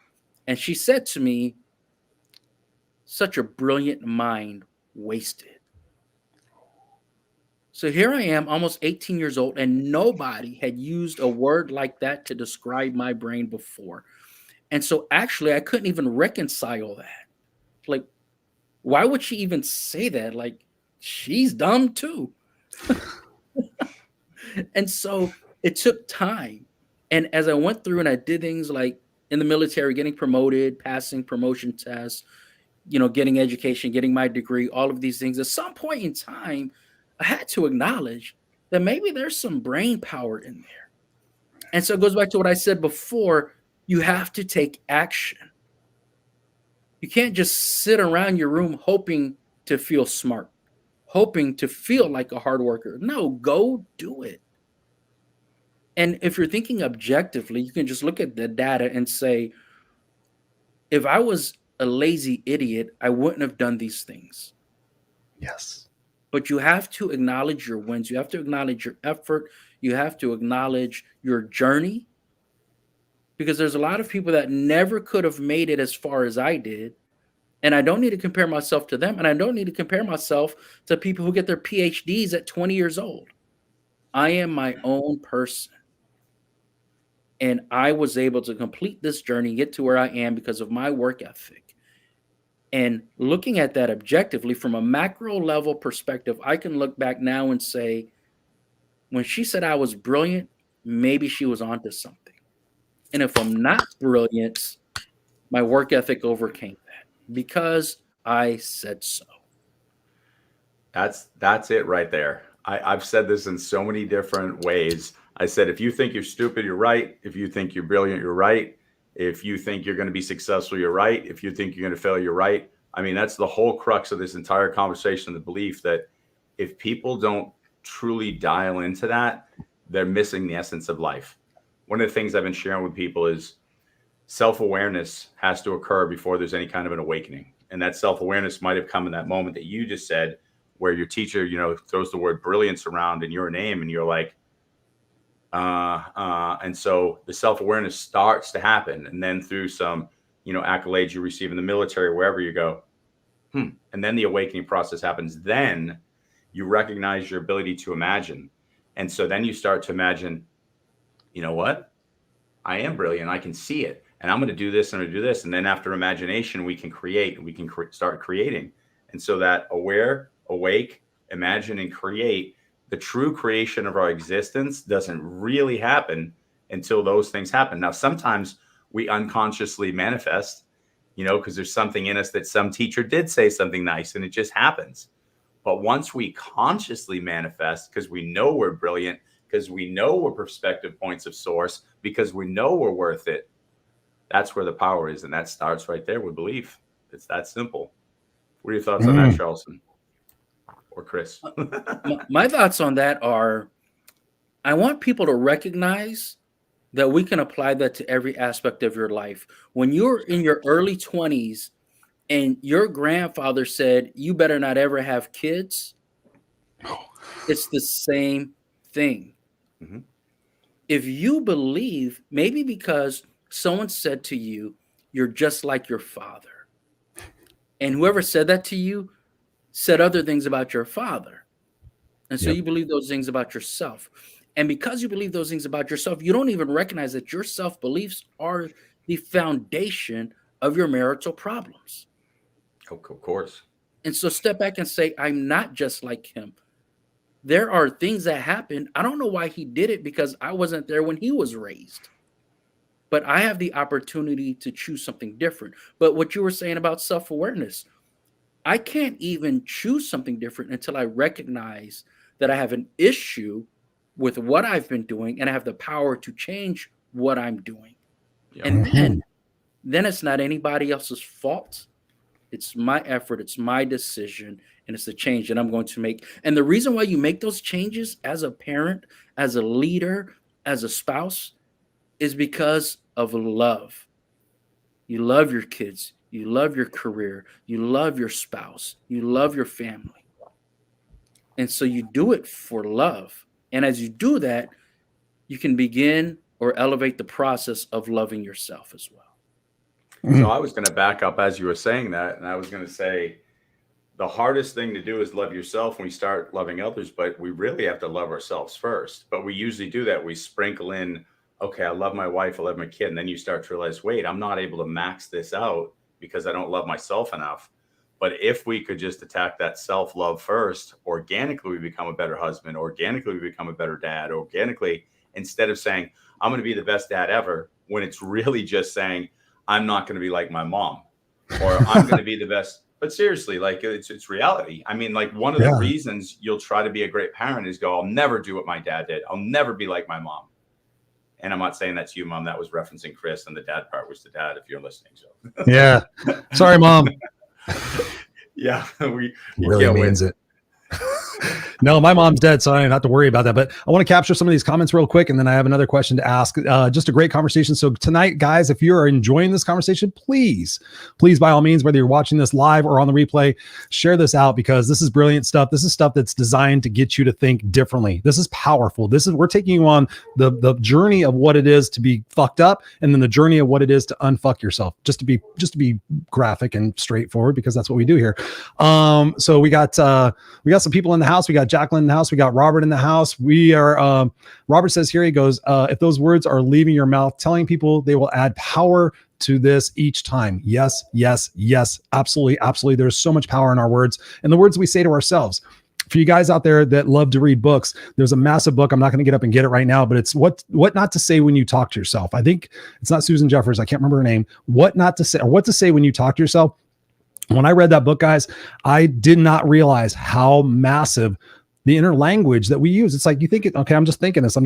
And she said to me, such a brilliant mind wasted. So here I am, almost 18 years old, and nobody had used a word like that to describe my brain before. And so actually, I couldn't even reconcile that. Like, why would she even say that? Like, she's dumb too. And so it took time. And as I went through and I did things like in the military, getting promoted, passing promotion tests, getting education, getting my degree, all of these things, at some point in time, I had to acknowledge that maybe there's some brain power in there. And so it goes back to what I said before. You have to take action. You can't just sit around your room hoping to feel smart, hoping to feel like a hard worker. No, go do it. And if you're thinking objectively, you can just look at the data and say, if I was a lazy idiot, I wouldn't have done these things. Yes. But you have to acknowledge your wins. You have to acknowledge your effort. You have to acknowledge your journey. Because there's a lot of people that never could have made it as far as I did. And I don't need to compare myself to them. And I don't need to compare myself to people who get their PhDs at 20 years old. I am my own person. And I was able to complete this journey, get to where I am because of my work ethic. And looking at that objectively from a macro level perspective, I can look back now and say, when she said I was brilliant, maybe she was onto something. And if I'm not brilliant, my work ethic overcame that because I said so. That's it right there. I've said this in so many different ways. I said, if you think you're stupid, you're right. If you think you're brilliant, you're right. If you think you're going to be successful, you're right. If you think you're going to fail, you're right. I mean, that's the whole crux of this entire conversation, the belief that if people don't truly dial into that, they're missing the essence of life. One of the things I've been sharing with people is self-awareness has to occur before there's any kind of an awakening. And that self-awareness might have come in that moment that you just said, where your teacher, throws the word brilliance around in your name and you're like, and so the self-awareness starts to happen. And then through some, accolades you receive in the military, wherever you go, and then the awakening process happens. Then you recognize your ability to imagine. And so then you start to imagine, you know what? I am brilliant. I can see it. And I'm going to do this. I'm going to do this. And then after imagination, we can create. We can start creating. And so that aware, awake, imagine, and create, the true creation of our existence doesn't really happen until those things happen. Now, sometimes we unconsciously manifest, because there's something in us that some teacher did say something nice and it just happens. But once we consciously manifest, because we know we're brilliant, because we know we're perspective points of source, because we know we're worth it, that's where the power is. And that starts right there with belief. It's that simple. What are your thoughts on that, Charlson or Chris? My thoughts on that are, I want people to recognize that we can apply that to every aspect of your life. When you're in your early 20s and your grandfather said, you better not ever have kids, it's the same thing. Mm-hmm. If you believe, maybe because someone said to you, you're just like your father, and whoever said that to you said other things about your father, and so you believe those things about yourself. And because you believe those things about yourself, you don't even recognize that your self-beliefs are the foundation of your marital problems. Of course. And so step back and say, I'm not just like him. There are things that happened. I don't know why he did it, because I wasn't there when he was raised. But I have the opportunity to choose something different. But what you were saying about self-awareness, I can't even choose something different until I recognize that I have an issue with what I've been doing, and I have the power to change what I'm doing. Yep. And then it's not anybody else's fault. It's my effort, it's my decision, and it's the change that I'm going to make. And the reason why you make those changes as a parent, as a leader, as a spouse, is because of love. You love your kids, you love your career, you love your spouse, you love your family. And so you do it for love. And as you do that, you can begin or elevate the process of loving yourself as well. So I was going to back up as you were saying that, and I was going to say the hardest thing to do is love yourself when we start loving others, but we really have to love ourselves first. But we usually do that. We sprinkle in, okay, I love my wife, I love my kid. And then you start to realize, wait, I'm not able to max this out because I don't love myself enough. But if we could just attack that self-love first, organically we become a better husband, organically we become a better dad, organically, instead of saying, I'm going to be the best dad ever, when it's really just saying, I'm not going to be like my mom, or I'm going to be the best. But seriously, like it's reality. I mean, like one of the reasons you'll try to be a great parent is go, I'll never do what my dad did. I'll never be like my mom. And I'm not saying that to you, Mom. That was referencing Chris, and the dad part was the dad, if you're listening. So yeah. Sorry, Mom. Yeah. We really means it. No, my mom's dead, so I don't have to worry about that. But I want to capture some of these comments real quick, and then I have another question to ask. Just a great conversation. So tonight, guys, if you're enjoying this conversation, please, by all means, whether you're watching this live or on the replay, share this out, because this is brilliant stuff. This is stuff that's designed to get you to think differently. This is powerful. We're taking you on the journey of what it is to be fucked up, and then the journey of what it is to unfuck yourself. Just to be graphic and straightforward, because that's what we do here. So we got some people in the house. We got Jacqueline in the house. We got Robert in the house. We are, Robert says here, he goes, if those words are leaving your mouth, telling people, they will add power to this each time. Yes, yes, yes. Absolutely. Absolutely. There's so much power in our words and the words we say to ourselves. For you guys out there that love to read books, there's a massive book. I'm not going to get up and get it right now, but it's what not to say when you talk to yourself. I think it's not Susan Jeffers. I can't remember her name. What not to say, or what to say when you talk to yourself. When I read that book, guys, I did not realize how massive the inner language that we use. It's like you think, okay, I'm just thinking this.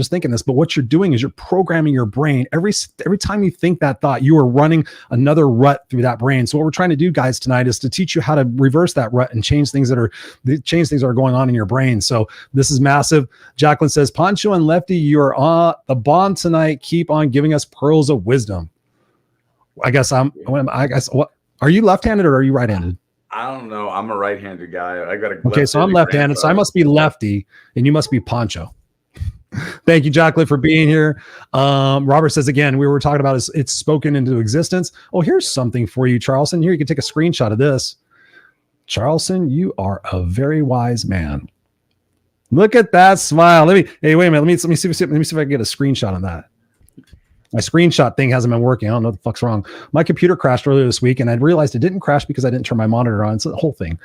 But what you're doing is you're programming your brain. Every time you think that thought, you are running another rut through that brain. So what we're trying to do, guys, tonight is to teach you how to reverse that rut and change things that are going on in your brain. So this is massive. Jacqueline says, Pancho and Lefty, you are on the bond tonight. Keep on giving us pearls of wisdom. I guess what? Are you left-handed or are you right-handed? I don't know. I'm a right-handed guy. Okay, so I'm left-handed, so I must be Lefty, and you must be Pancho. Thank you, Jacqueline, for being here. Robert says, again, we were talking about it's spoken into existence. Oh, here's something for you, Charlson. Here, you can take a screenshot of this. Charlson, you are a very wise man. Look at that smile. Wait a minute. Let me see if I can get a screenshot on that. My screenshot thing hasn't been working. I don't know what the fuck's wrong. My computer crashed earlier this week, and I realized it didn't crash because I didn't turn my monitor on. It's a whole thing.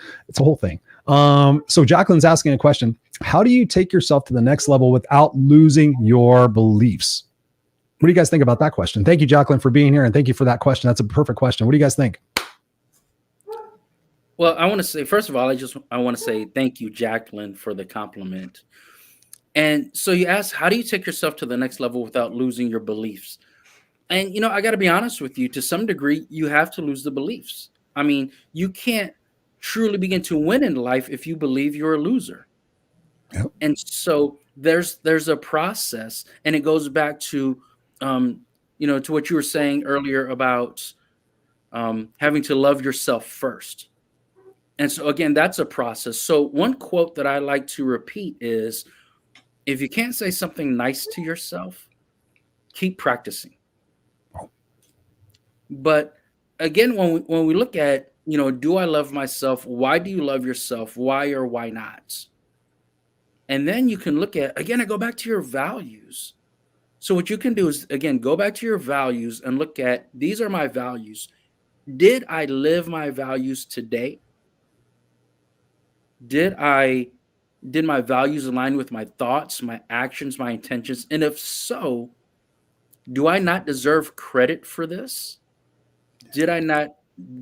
So Jacqueline's asking a question. How do you take yourself to the next level without losing your beliefs? What do you guys think about that question? Thank you, Jacqueline, for being here, and thank you for that question. That's a perfect question. What do you guys think? Well, I want to say, first of all, I want to say thank you, Jacqueline, for the compliment. And so you ask, how do you take yourself to the next level without losing your beliefs? And, I got to be honest with you, to some degree, you have to lose the beliefs. I mean, you can't truly begin to win in life if you believe you're a loser. Yep. And so there's a process, and it goes back to to what you were saying earlier about having to love yourself first. And so again, that's a process. So one quote that I like to repeat is, if you can't say something nice to yourself, keep practicing. But again, when we look at, do I love myself? Why do you love yourself? Why or why not? And then you can look at, again, I go back to your values. So what you can do is, again, go back to your values and look at, these are my values. Did I live my values today? Did my values align with my thoughts, my actions, my intentions? And if so, do I not deserve credit for this? Did I not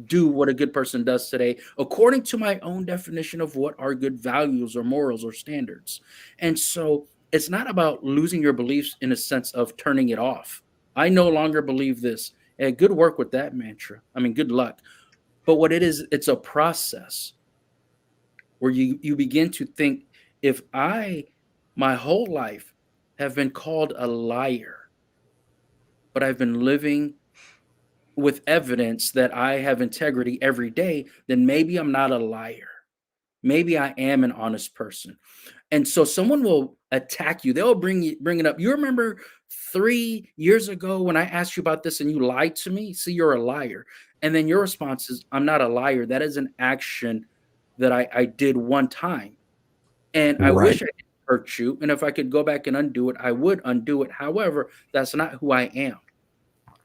do what a good person does today according to my own definition of what are good values or morals or standards? And so it's not about losing your beliefs in a sense of turning it off. I no longer believe this. And good work with that mantra. I mean, good luck. But what it is, it's a process where you begin to think, if I, my whole life, have been called a liar, but I've been living with evidence that I have integrity every day, then maybe I'm not a liar. Maybe I am an honest person. And so someone will attack you. They'll bring it up. You remember 3 years ago when I asked you about this and you lied to me? See, you're a liar. And then your response is, I'm not a liar. That is an action that I did one time. And I wish I didn't hurt you. And if I could go back and undo it, I would undo it. However, that's not who I am.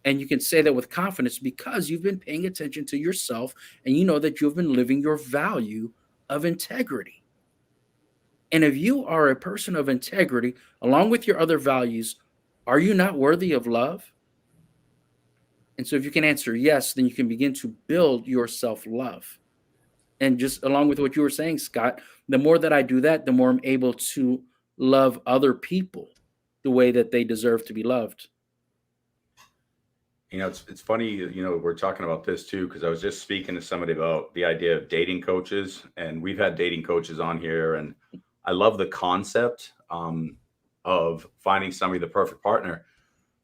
And you can say that with confidence because you've been paying attention to yourself and you know that you've been living your value of integrity. And if you are a person of integrity, along with your other values, are you not worthy of love? And so if you can answer yes, then you can begin to build your self-love. And just along with what you were saying, Scott, the more that I do that, the more I'm able to love other people the way that they deserve to be loved. It's funny, we're talking about this too, because I was just speaking to somebody about the idea of dating coaches, and we've had dating coaches on here, and I love the concept of finding somebody, the perfect partner.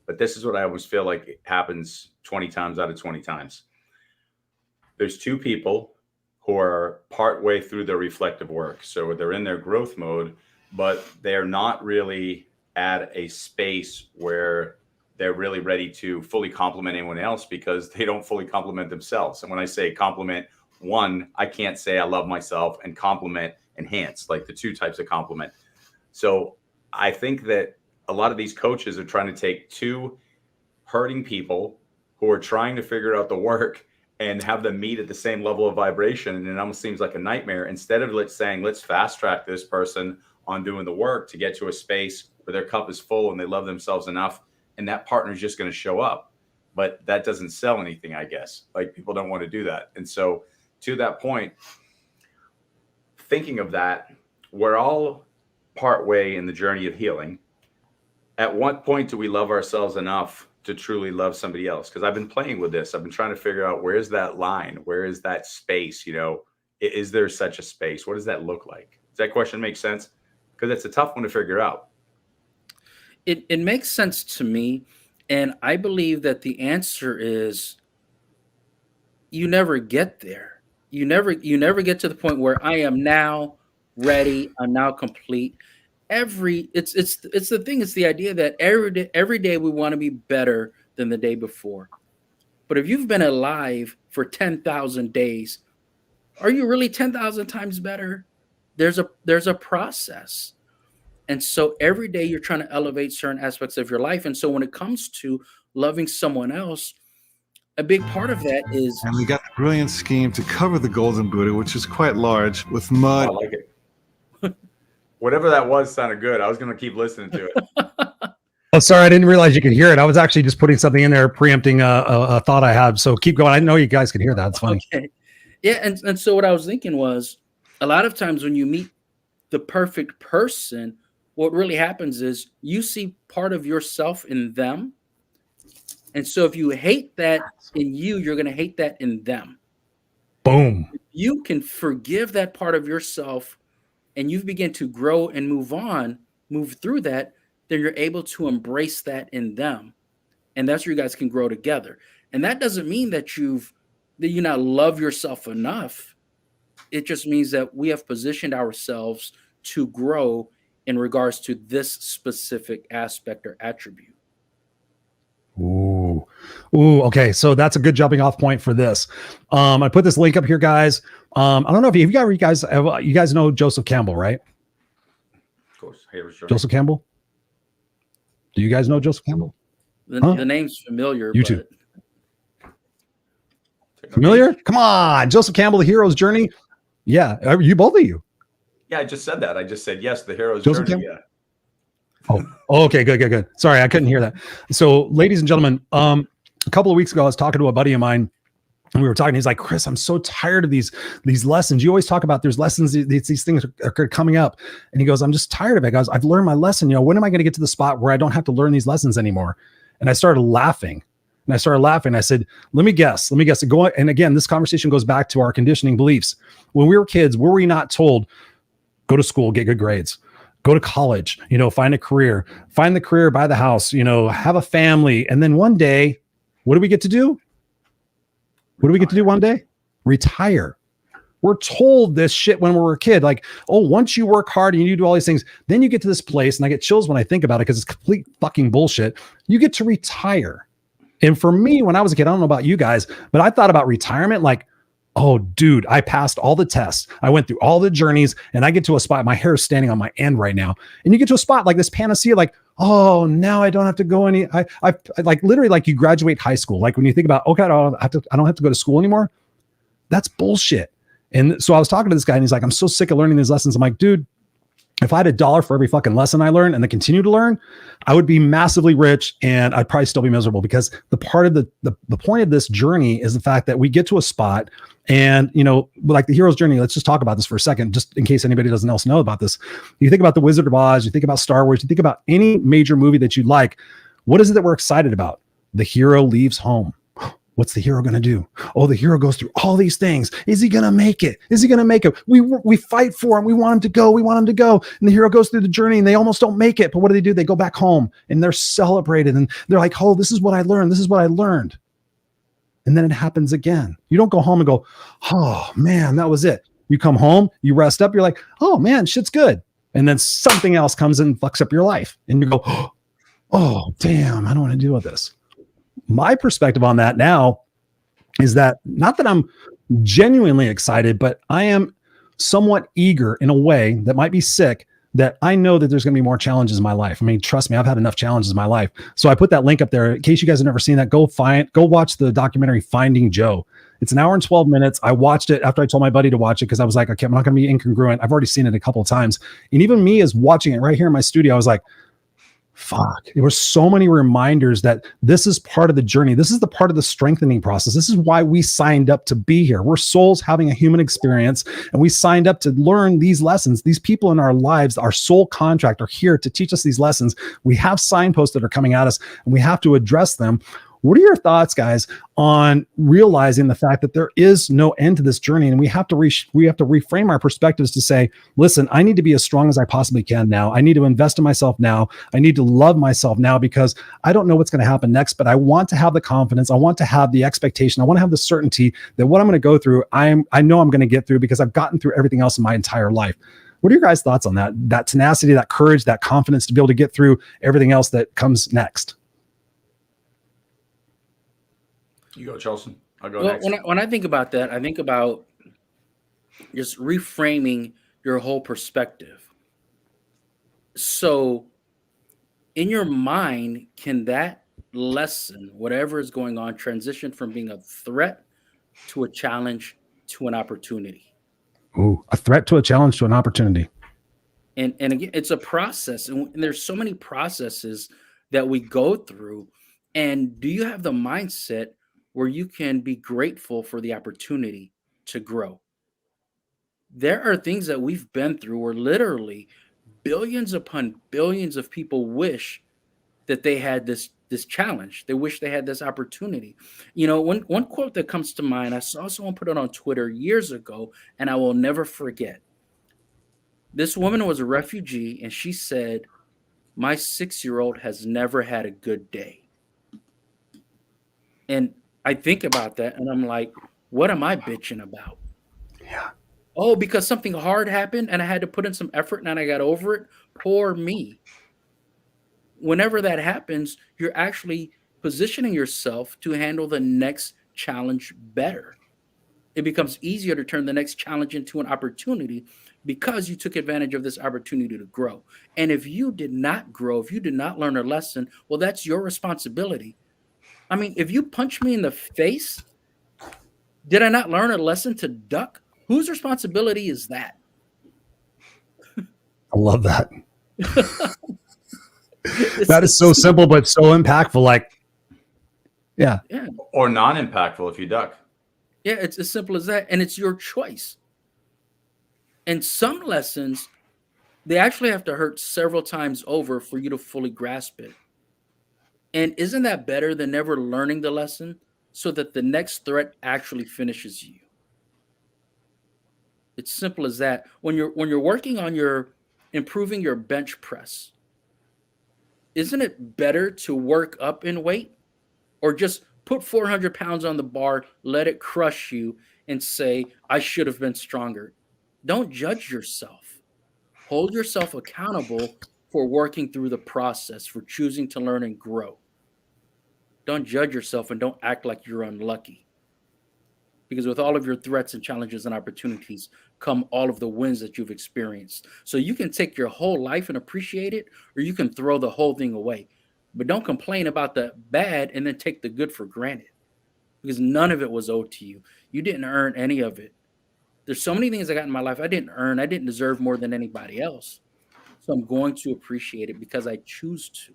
But this is what I always feel like it happens 20 times out of 20 times. There's two people who are partway through their reflective work. So they're in their growth mode, but they're not really at a space where they're really ready to fully compliment anyone else because they don't fully compliment themselves. And when I say compliment, one, I can't say I love myself, and compliment, enhance, like the two types of compliment. So I think that a lot of these coaches are trying to take two hurting people who are trying to figure out the work and have them meet at the same level of vibration. And it almost seems like a nightmare. Instead of let's fast track this person on doing the work to get to a space where their cup is full and they love themselves enough, and that partner is just going to show up. But that doesn't sell anything, I guess. Like, people don't want to do that. And so to that point, thinking of that, we're all partway in the journey of healing. At what point do we love ourselves enough to truly love somebody else? Because I've been playing with this. I've been trying to figure out, where's that line? Where is that space? Is there such a space? What does that look like? Does that question make sense? Because it's a tough one to figure out. It makes sense to me. And I believe that the answer is you never get there. You never get to the point where I am now ready. I'm now complete. It's the thing. It's the idea that every day we want to be better than the day before. But if you've been alive for 10,000 days, are you really 10,000 times better? There's a process. And so every day you're trying to elevate certain aspects of your life. And so when it comes to loving someone else, a big part of that is... And we got the brilliant scheme to cover the golden Buddha, which is quite large, with mud. Oh, I like it. Whatever that was sounded good. I was going to keep listening to it. Oh, sorry, I didn't realize you could hear it. I was actually just putting something in there, preempting a thought I had. So keep going. I know you guys can hear that. It's funny. Okay. Yeah, and so what I was thinking was, a lot of times when you meet the perfect person, what really happens is you see part of yourself in them. And so if you hate that in you, you're going to hate that in them. Boom. you can forgive that part of yourself and you begin to grow and move through that, then you're able to embrace that in them. And that's where you guys can grow together. And that doesn't mean that you not love yourself enough. It just means that we have positioned ourselves to grow in regards to this specific aspect or attribute. Ooh. Okay. So that's a good jumping off point for this. I put this link up here, guys. I don't know if you guys know Joseph Campbell, right? Of course. Hey, Joseph Campbell. Do you guys know Joseph Campbell? The name's familiar. YouTube. Familiar? Come on. Joseph Campbell, The Hero's Journey. Yeah. You, both of you. Yeah, I just said that. I just said, yes, The Hero's Joseph Journey. Campbell? Yeah. Oh, okay. Good. Sorry, I couldn't hear that. So, ladies and gentlemen, a couple of weeks ago, I was talking to a buddy of mine, and we were talking. He's like, Chris, I'm so tired of these lessons. You always talk about there's lessons, these things are coming up. And he goes, I'm just tired of it. Guys, I've learned my lesson. When am I going to get to the spot where I don't have to learn these lessons anymore? And I started laughing. I said, let me guess. Go. And again, this conversation goes back to our conditioning beliefs. When we were kids, were we not told, go to school, get good grades, go to college, find a career, find the career, buy the house, have a family. And then one day, what do we get to do? What do we get to do one day? Retire. We're told this shit when we were a kid. Like, oh, once you work hard and you do all these things, then you get to this place. And I get chills when I think about it because it's complete fucking bullshit. You get to retire. And for me, when I was a kid, I don't know about you guys, but I thought about retirement like, oh, dude, I passed all the tests. I went through all the journeys and I get to a spot. My hair is standing on my end right now. And you get to a spot like this panacea, like, oh, now I don't have to go I like literally like you graduate high school. Like when you think about, okay, I don't have to go to school anymore. That's bullshit. And so I was talking to this guy and he's like, I'm so sick of learning these lessons. I'm like, dude, if I had $1 for every fucking lesson I learned and then continue to learn, I would be massively rich and I'd probably still be miserable because the part of the point of this journey is the fact that we get to a spot and, like the hero's journey, let's just talk about this for a second, just in case anybody doesn't else know about this. You think about the Wizard of Oz, you think about Star Wars, you think about any major movie that you like. What is it that we're excited about? The hero leaves home. What's the hero going to do? Oh, the hero goes through all these things. Is he going to make it? Is he going to make it? We fight for him. We want him to go. And the hero goes through the journey and they almost don't make it. But what do? They go back home and they're celebrated. And they're like, oh, this is what I learned. And then it happens again. You don't go home and go, oh man, that was it. You come home, you rest up. You're like, oh man, shit's good. And then something else comes and fucks up your life. And you go, oh damn, I don't want to deal with this. My perspective on that now is that not that I'm genuinely excited, but I am somewhat eager in a way that might be sick that I know that there's going to be more challenges in my life. I mean, trust me, I've had enough challenges in my life. So I put that link up there in case you guys have never seen that. Go watch the documentary Finding Joe. It's an hour and 12 minutes. I watched it after I told my buddy to watch it because I was like, okay, I'm not going to be incongruent. I've already seen it a couple of times. And even me as watching it right here in my studio, I was like, fuck, there were so many reminders that this is part of the journey. This is the part of the strengthening process. This is why we signed up to be here. We're souls having a human experience, and we signed up to learn these lessons. These people in our lives, our soul contract, are here to teach us these lessons. We have signposts that are coming at us, and we have to address them. What are your thoughts, guys, on realizing the fact that there is no end to this journey, and we have to reframe our perspectives to say, listen, I need to be as strong as I possibly can now. I need to invest in myself now. I need to love myself now because I don't know what's going to happen next, but I want to have the confidence. I want to have the expectation. I want to have the certainty that what I'm going to go through, I know I'm going to get through because I've gotten through everything else in my entire life. What are your guys' thoughts on that? That tenacity, that courage, that confidence to be able to get through everything else that comes next? You go, Charlson. I'll go next. When I think about that, I think about just reframing your whole perspective. So in your mind, can that lesson, whatever is going on, transition from being a threat to a challenge to an opportunity? Ooh, a threat to a challenge to an opportunity. And again, it's a process. And there's so many processes that we go through. And do you have the mindset where you can be grateful for the opportunity to grow? There are things that we've been through where literally billions upon billions of people wish that they had this this challenge. They wish they had this opportunity. You know, one quote that comes to mind, I saw someone put it on Twitter years ago, and I will never forget. This woman was a refugee, and she said, "My 6-year-old has never had a good day." And I think about that, and I'm like, what am I bitching about? Yeah. Oh, because something hard happened and I had to put in some effort and I got over it? Poor me. Whenever that happens, you're actually positioning yourself to handle the next challenge better. It becomes easier to turn the next challenge into an opportunity because you took advantage of this opportunity to grow. And if you did not grow, if you did not learn a lesson, well, that's your responsibility. I mean, if you punch me in the face, did I not learn a lesson to duck? Whose responsibility is that? I love that. That is so simple, but so impactful. Like, yeah. Or non-impactful if you duck. Yeah, it's as simple as that. And it's your choice. And some lessons, they actually have to hurt several times over for you to fully grasp it. And isn't that better than never learning the lesson so that the next threat actually finishes you? It's simple as that. When you're working on improving your bench press, isn't it better to work up in weight or just put 400 pounds on the bar, let it crush you, and say, I should have been stronger? Don't judge yourself. Hold yourself accountable for working through the process, for choosing to learn and grow. Don't judge yourself and don't act like you're unlucky. Because with all of your threats and challenges and opportunities come all of the wins that you've experienced. So you can take your whole life and appreciate it, or you can throw the whole thing away. But don't complain about the bad and then take the good for granted, because none of it was owed to you. You didn't earn any of it. There's so many things I got in my life I didn't earn. I didn't deserve more than anybody else. So I'm going to appreciate it because I choose to.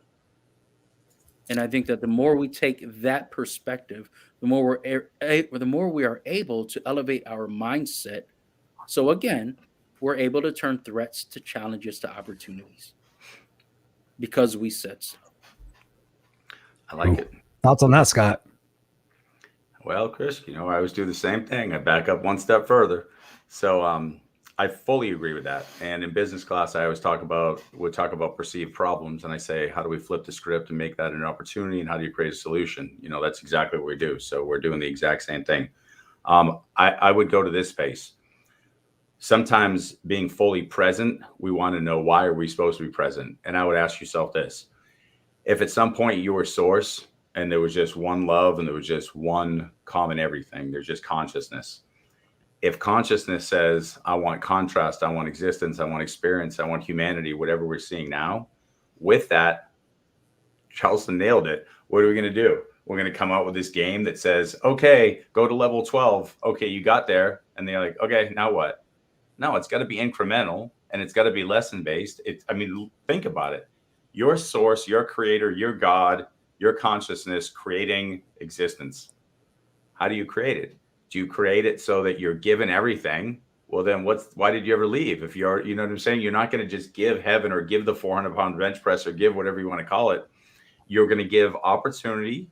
And I think that the more we take that perspective, the more we are able to elevate our mindset. So again, we're able to turn threats to challenges to opportunities because we said so. I like it. Thoughts on that, Scott? Well, Chris, I always do the same thing. I back up one step further. So I fully agree with that. And in business class, I always talk about perceived problems. And I say, how do we flip the script and make that an opportunity? And how do you create a solution? That's exactly what we do. So we're doing the exact same thing. I would go to this space. Sometimes being fully present, we want to know, why are we supposed to be present? And I would ask yourself this: if at some point you were source and there was just one love and there was just one common everything, there's just consciousness. If consciousness says, I want contrast, I want existence, I want experience, I want humanity, whatever we're seeing now, with that, Charlson nailed it. What are we going to do? We're going to come out with this game that says, okay, go to level 12. Okay, you got there. And they're like, okay, now what? No, it's got to be incremental and it's got to be lesson based. Think about it. Your source, your creator, your God, your consciousness creating existence. How do you create it? Do you create it so that you're given everything? Well, then why did you ever leave? If you're, you know what I'm saying? You're not going to just give heaven or give the 400-pound bench press or give whatever you want to call it. You're going to give opportunity,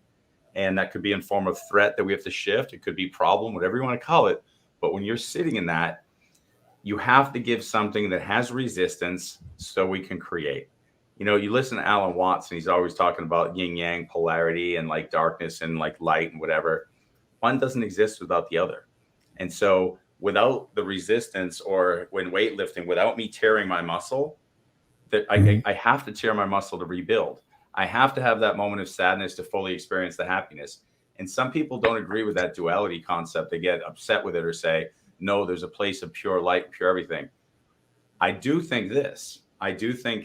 and that could be in form of threat that we have to shift. It could be problem, whatever you want to call it. But when you're sitting in that, you have to give something that has resistance so we can create. You listen to Alan Watts, and he's always talking about yin yang polarity and like darkness and like light and whatever. One doesn't exist without the other. And so without the resistance, or when weightlifting, without me tearing my muscle, I have to tear my muscle to rebuild. I have to have that moment of sadness to fully experience the happiness. And some people don't agree with that duality concept. They get upset with it or say, no, there's a place of pure light, pure everything. I do think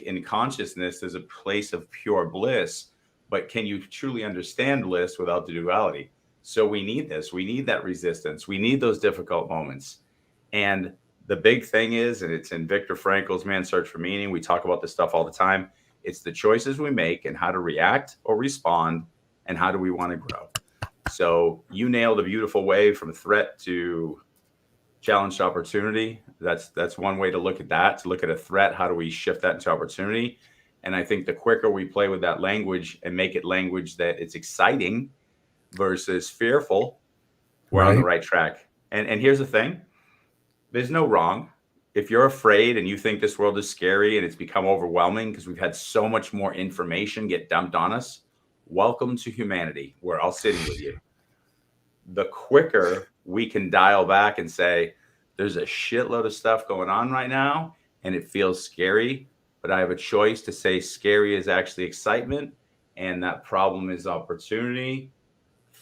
in consciousness, there's a place of pure bliss, but can you truly understand bliss without the duality? So we need this. We need that resistance. We need those difficult moments. And the big thing is, and it's in Viktor Frankl's Man's Search for Meaning, we talk about this stuff all the time. It's the choices we make and how to react or respond, and how do we want to grow. So you nailed a beautiful way from threat to challenge to opportunity. That's one way to look at that, to look at a threat. How do we shift that into opportunity? And I think the quicker we play with that language and make it language that it's exciting versus fearful, we're on the right track. And here's the thing. There's no wrong. If you're afraid and you think this world is scary and it's become overwhelming because we've had so much more information get dumped on us, welcome to humanity. We're all sitting with you. The quicker we can dial back and say, there's a shitload of stuff going on right now and it feels scary, but I have a choice to say scary is actually excitement and that problem is opportunity.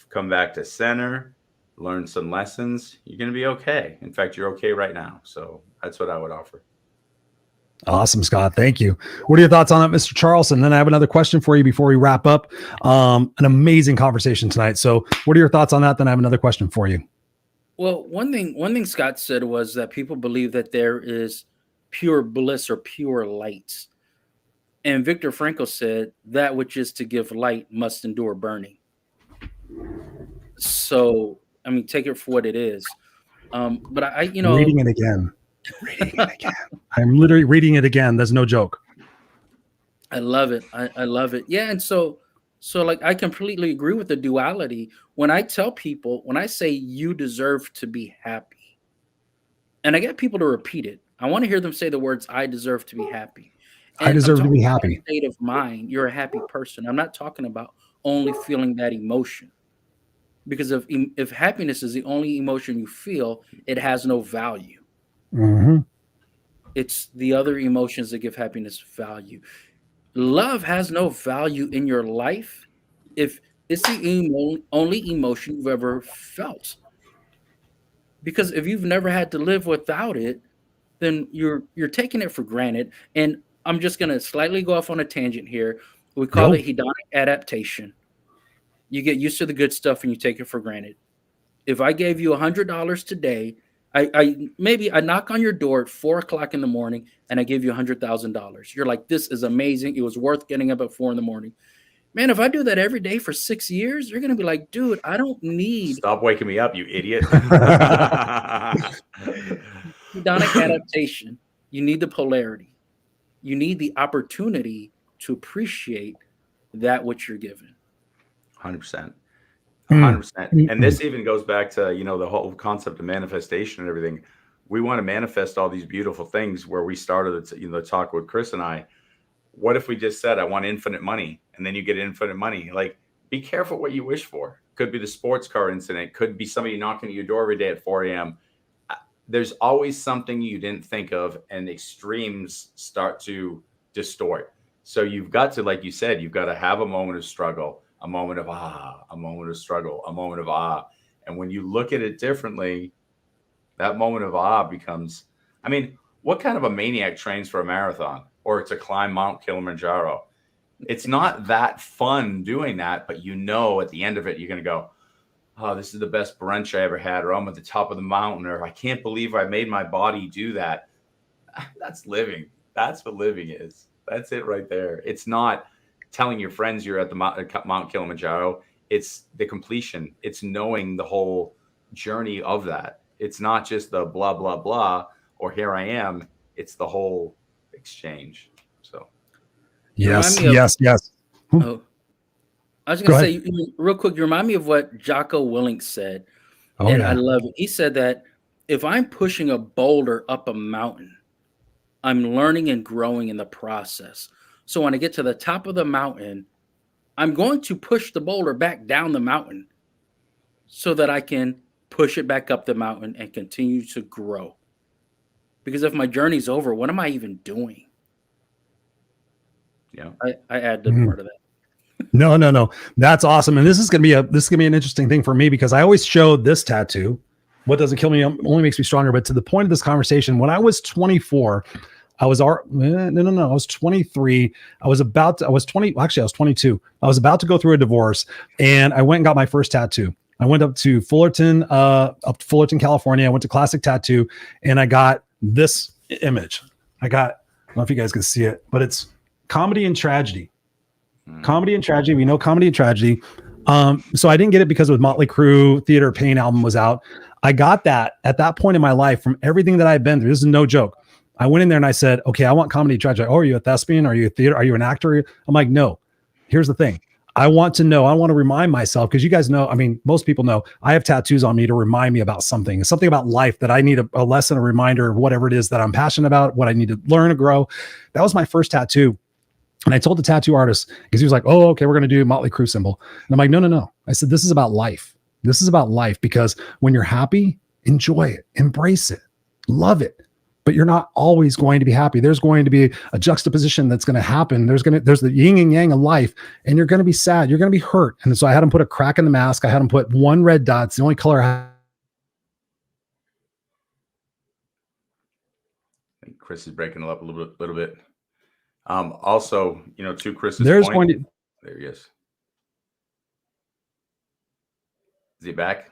Come back to center, learn some lessons. You're going to be okay. In fact, you're okay right now. So that's what I would offer. Awesome, Scott. Thank you. What are your thoughts on that, Mr. Charlson? Then I have another question for you before we wrap up. An amazing conversation tonight. So what are your thoughts on that? Then I have another question for you. Well, one thing Scott said was that people believe that there is pure bliss or pure light. And Viktor Frankl said that which is to give light must endure burning. So, I mean, take it for what it is. But I reading it again. I'm literally reading it again. That's no joke. I love it. I love it. Yeah. And so like, I completely agree with the duality. When I tell people, when I say you deserve to be happy, and I get people to repeat it, I want to hear them say the words, I deserve to be happy. And I deserve to be happy. State of mind. You're a happy person. I'm not talking about only feeling that emotion. Because if happiness is the only emotion you feel, it has no value. Mm-hmm. It's the other emotions that give happiness value. Love has no value in your life if it's the only emotion you've ever felt. Because if you've never had to live without it, then you're taking it for granted. And I'm just going to slightly go off on a tangent here. We call it hedonic adaptation. You get used to the good stuff and you take it for granted. If I gave you $100 today, I knock on your door at 4:00 in the morning and I give you $100,000. You're like, this is amazing. It was worth getting up at 4 a.m. Man, if I do that every day for 6 years, you're going to be like, dude, I don't need. Stop waking me up, you idiot. Hedonic adaptation. You need the polarity. You need the opportunity to appreciate that which you're given. 100%. 100%. And this even goes back to, the whole concept of manifestation and everything. We want to manifest all these beautiful things where we started, the talk with Chris and I. What if we just said, I want infinite money, and then you get infinite money? Like, be careful what you wish for. Could be the sports car incident. Could be somebody knocking at your door every day at 4 a.m. There's always something you didn't think of, and extremes start to distort. So you've got to, like you said, you've got to have a moment of struggle, a moment of a moment of struggle, a moment of And when you look at it differently, that moment of becomes, what kind of a maniac trains for a marathon or to climb Mount Kilimanjaro? It's not that fun doing that, but at the end of it, you're going to go, oh, this is the best brunch I ever had, or I'm at the top of the mountain, or I can't believe I made my body do that. That's living. That's what living is. That's it right there. It's not telling your friends you're at the Mount Kilimanjaro. It's the completion. It's knowing the whole journey of that. It's not just the blah, blah, blah, or here I am. It's the whole exchange. So. Yes. Oh, I was going to say real quick, you remind me of what Jocko Willink said. I love it. He said that if I'm pushing a boulder up a mountain, I'm learning and growing in the process. So when I get to the top of the mountain, I'm going to push the boulder back down the mountain so that I can push it back up the mountain and continue to grow. Because if my journey's over, what am I even doing? Yeah, I add the part of that. No. That's awesome. And this is going to be an interesting thing for me because I always showed this tattoo. What doesn't kill me only makes me stronger. But to the point of this conversation, when I was 24, I was 23. I was 22. I was about to go through a divorce and I went and got my first tattoo. I went up to Fullerton, California. I went to Classic Tattoo and I got this image. I don't know if you guys can see it, but it's comedy and tragedy. Comedy and tragedy. We know comedy and tragedy. So I didn't get it because with Motley Crue, Theater of Pain album was out. I got that at that point in my life from everything that I've been through. This is no joke. I went in there and I said, okay, I want comedy tragedy. Oh, are you a thespian? Are you a theater? Are you an actor? I'm like, no. Here's the thing. I want to remind myself, because you guys know, I mean, most people know I have tattoos on me to remind me about something about life that I need a lesson, a reminder of whatever it is that I'm passionate about, what I need to learn to grow. That was my first tattoo. And I told the tattoo artist, because he was like, oh, okay, we're going to do Motley Crue symbol. And I'm like, no. I said, this is about life. This is about life, because when you're happy, enjoy it, embrace it, love it. But you're not always going to be happy. There's going to be a juxtaposition that's going to happen. There's the yin and yang of life, and you're going to be sad. You're going to be hurt. And so I had him put a crack in the mask. I had him put one red dot. It's the only color I have. I think Chris is breaking it up a little bit. Also, to Chris's point, there he is. Is he back?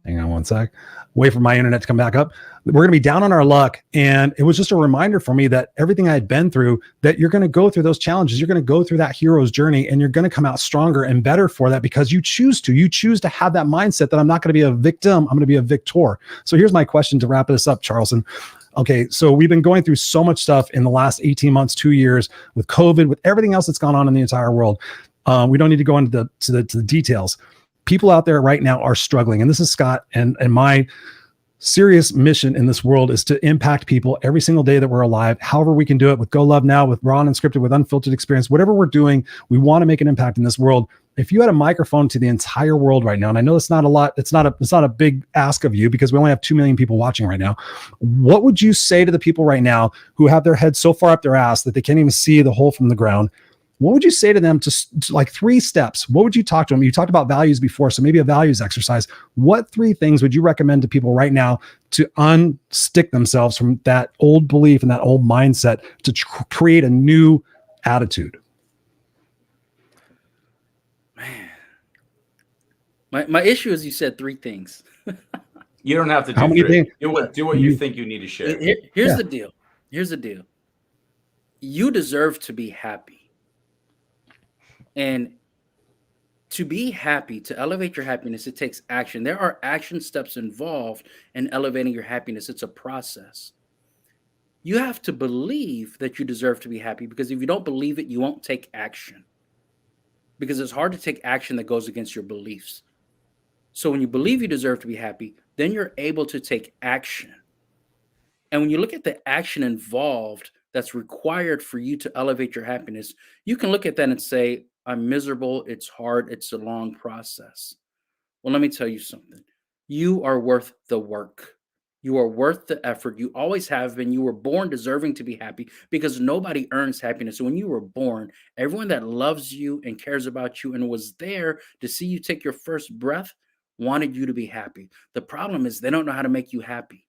Hang on one sec. Wait for my internet to come back up. We're going to be down on our luck. And it was just a reminder for me that everything I had been through, that you're going to go through those challenges. You're going to go through that hero's journey, and you're going to come out stronger and better for that, because you choose to have that mindset that I'm not going to be a victim. I'm going to be a victor. So here's my question to wrap this up, Charlson. Okay, so we've been going through so much stuff in the last 18 months, 2 years, with COVID, with everything else that's gone on in the entire world. We don't need to go into the details. People out there right now are struggling. And this is Scott, and my serious mission in this world is to impact people every single day that we're alive. However we can do it, with Go Love Now, with Raw and Unscripted, with Unfiltered Experience, whatever we're doing, we want to make an impact in this world. If you had a microphone to the entire world right now, and I know it's not a lot, it's not a big ask of you, because we only have 2 million people watching right now. What would you say to the people right now who have their head so far up their ass that they can't even see the hole from the ground? What would you say to them to like 3 steps? What would you talk to them? You talked about values before, so maybe a values exercise. What 3 things would you recommend to people right now to unstick themselves from that old belief and that old mindset to create a new attitude? Man, my issue is you said 3 things. You don't have to do How many 3. things? Do what you think you need to share. Here's the deal. Here's the deal. You deserve to be happy. And to be happy, to elevate your happiness, it takes action. There are action steps involved in elevating your happiness. It's a process. You have to believe that you deserve to be happy, because if you don't believe it, you won't take action. Because it's hard to take action that goes against your beliefs. So when you believe you deserve to be happy, then you're able to take action. And when you look at the action involved that's required for you to elevate your happiness, you can look at that and say, I'm miserable. It's hard. It's a long process. Well, let me tell you something. You are worth the work. You are worth the effort. You always have been. You were born deserving to be happy, because nobody earns happiness. So when you were born, everyone that loves you and cares about you and was there to see you take your first breath wanted you to be happy. The problem is they don't know how to make you happy.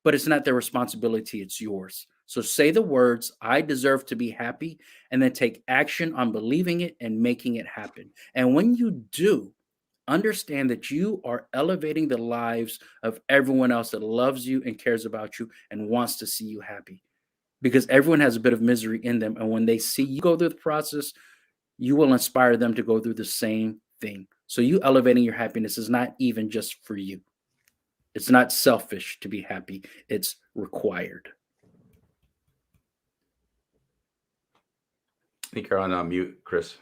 But it's not their responsibility. It's yours. So say the words, I deserve to be happy, and then take action on believing it and making it happen. And when you do, understand that you are elevating the lives of everyone else that loves you and cares about you and wants to see you happy, because everyone has a bit of misery in them. And when they see you go through the process, you will inspire them to go through the same thing. So you elevating your happiness is not even just for you. It's not selfish to be happy. It's required. I think you're on mute, Chris.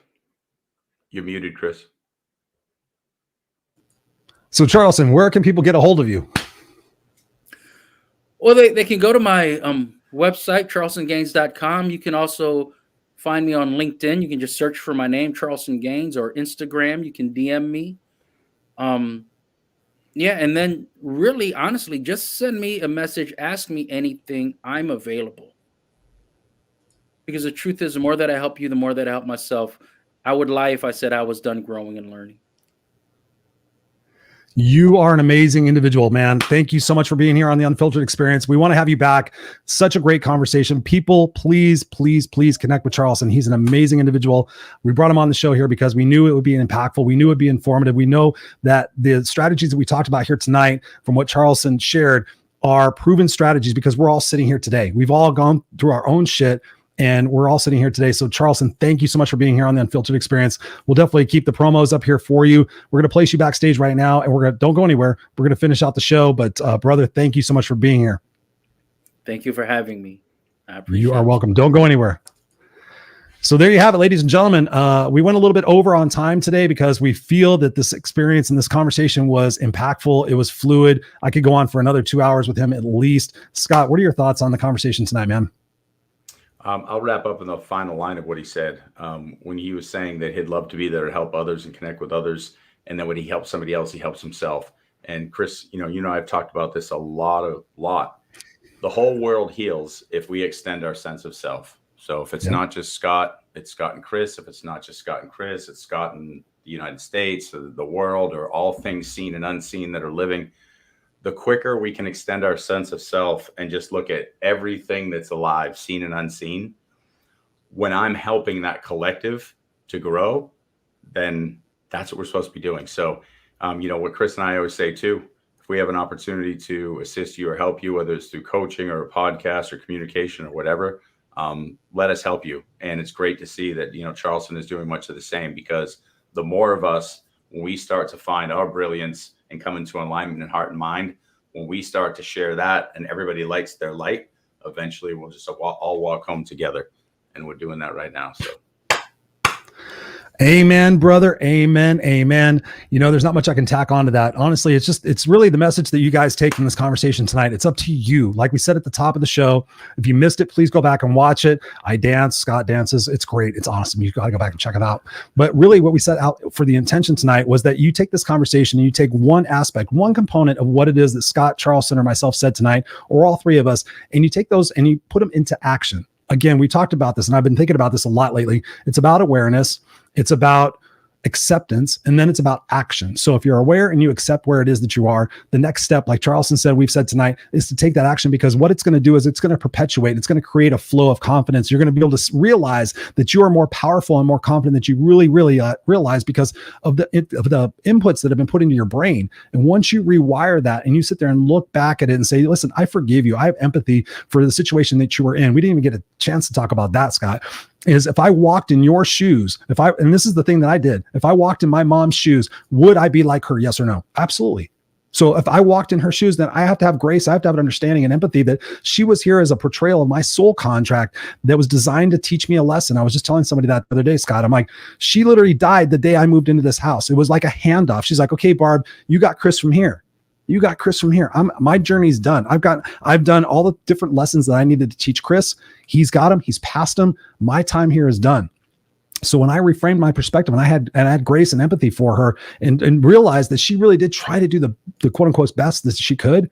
You're muted, Chris. So Charlson, where can people get a hold of you? Well, they can go to my website, charlsongaines.com. You can also find me on LinkedIn. You can just search for my name, Charlson Gaines, or Instagram. You can DM me. Yeah, and then really, honestly, just send me a message. Ask me anything. I'm available. Because the truth is, the more that I help you, the more that I help myself. I would lie if I said I was done growing and learning. You are an amazing individual, man. Thank you so much for being here on the Unfiltered Experience. We want to have you back. Such a great conversation. People, please, please, please connect with Charlson. He's an amazing individual. We brought him on the show here because we knew it would be impactful. We knew it would be informative. We know that the strategies that we talked about here tonight, from what Charlson shared, are proven strategies, because we're all sitting here today. We've all gone through our own shit, and we're all sitting here today. So Charlson, thank you so much for being here on the Unfiltered Experience. We'll definitely keep the promos up here for you. We're going to place you backstage right now, and don't go anywhere. We're going to finish out the show, but brother, thank you so much for being here. Thank you for having me. I appreciate You are welcome. Don't go anywhere. So there you have it, ladies and gentlemen. We went a little bit over on time today because we feel that this experience and this conversation was impactful. It was fluid. I could go on for another 2 hours with him at least. Scott, what are your thoughts on the conversation tonight, man? I'll wrap up in the final line of what he said. When he was saying that he'd love to be there to help others and connect with others, and then when he helps somebody else, he helps himself. And Chris, I've talked about this a lot. The whole world heals if we extend our sense of self. So if it's not just Scott, it's Scott and Chris. If it's not just Scott and Chris, it's Scott and the United States, or the world, or all things seen and unseen that are living. The quicker we can extend our sense of self and just look at everything that's alive, seen and unseen, when I'm helping that collective to grow, then that's what we're supposed to be doing. So, what Chris and I always say too, if we have an opportunity to assist you or help you, whether it's through coaching or a podcast or communication or whatever, let us help you. And it's great to see that, Charlson is doing much of the same, because the more of us, when we start to find our brilliance and come into alignment in heart and mind, when we start to share that and everybody lights their light, eventually we'll just all walk home together. And we're doing that right now. So. Amen, brother. Amen. Amen. There's not much I can tack onto that. Honestly, it's really the message that you guys take from this conversation tonight. It's up to you. Like we said at the top of the show, if you missed it, please go back and watch it. I dance, Scott dances. It's great. It's awesome. You got to go back and check it out. But really what we set out for the intention tonight was that you take this conversation and you take one aspect, one component of what it is that Scott, Charlson, or myself said tonight, or all three of us, and you take those and you put them into action. Again, we talked about this, and I've been thinking about this a lot lately. It's about awareness. It's about acceptance, and then it's about action. So if you're aware and you accept where it is that you are, the next step, like Charlson said, we've said tonight, is to take that action, because what it's going to do is it's going to perpetuate. It's going to create a flow of confidence. You're going to be able to realize that you are more powerful and more confident than you really realize, because of the inputs that have been put into your brain. And once you rewire that and you sit there and look back at it and say, listen, I forgive you. I have empathy for the situation that you were in. We didn't even get a chance to talk about that, Scott. Is if I walked in your shoes, and this is the thing that I did, if I walked in my mom's shoes, would I be like her? Yes or no? Absolutely. So if I walked in her shoes, then I have to have grace. I have to have an understanding and empathy that she was here as a portrayal of my soul contract that was designed to teach me a lesson. I was just telling somebody that the other day, Scott. I'm like, she literally died the day I moved into this house. It was like a handoff. She's like, okay, Barb, you got Chris from here. You got Chris from here. My journey's done. I've done all the different lessons that I needed to teach Chris. He's got them. He's passed them. My time here is done. So when I reframed my perspective and I had grace and empathy for her and realized that she really did try to do the quote unquote best that she could,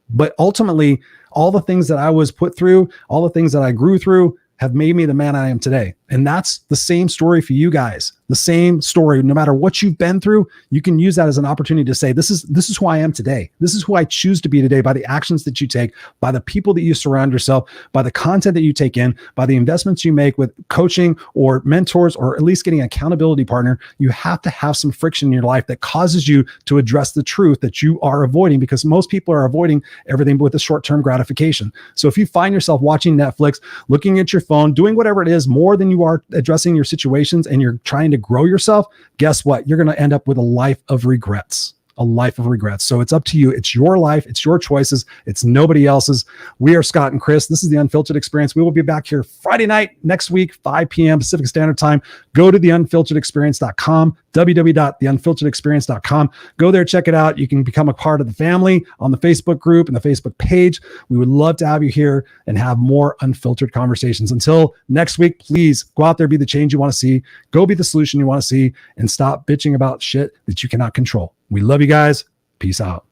but ultimately all the things that I was put through, all the things that I grew through have made me the man I am today. And that's the same story for you guys. The same story. No matter what you've been through, you can use that as an opportunity to say, this is who I am today. This is who I choose to be today, by the actions that you take, by the people that you surround yourself, by the content that you take in, by the investments you make with coaching or mentors, or at least getting an accountability partner. You have to have some friction in your life that causes you to address the truth that you are avoiding, because most people are avoiding everything with the short-term gratification. So if you find yourself watching Netflix, looking at your phone, doing whatever it is more than you are addressing your situations, and you're trying to grow yourself, guess what? You're going to end up with a life of regrets. A life of regrets. So it's up to you. It's your life. It's your choices. It's nobody else's. We are Scott and Chris. This is the Unfiltered Experience. We will be back here Friday night next week, 5 p.m. Pacific Standard Time. Go to theunfilteredexperience.com, www.theunfilteredexperience.com. Go there, check it out. You can become a part of the family on the Facebook group and the Facebook page. We would love to have you here and have more unfiltered conversations. Until next week, please go out there, be the change you want to see. Go be the solution you want to see, and stop bitching about shit that you cannot control. We love you guys. Peace out.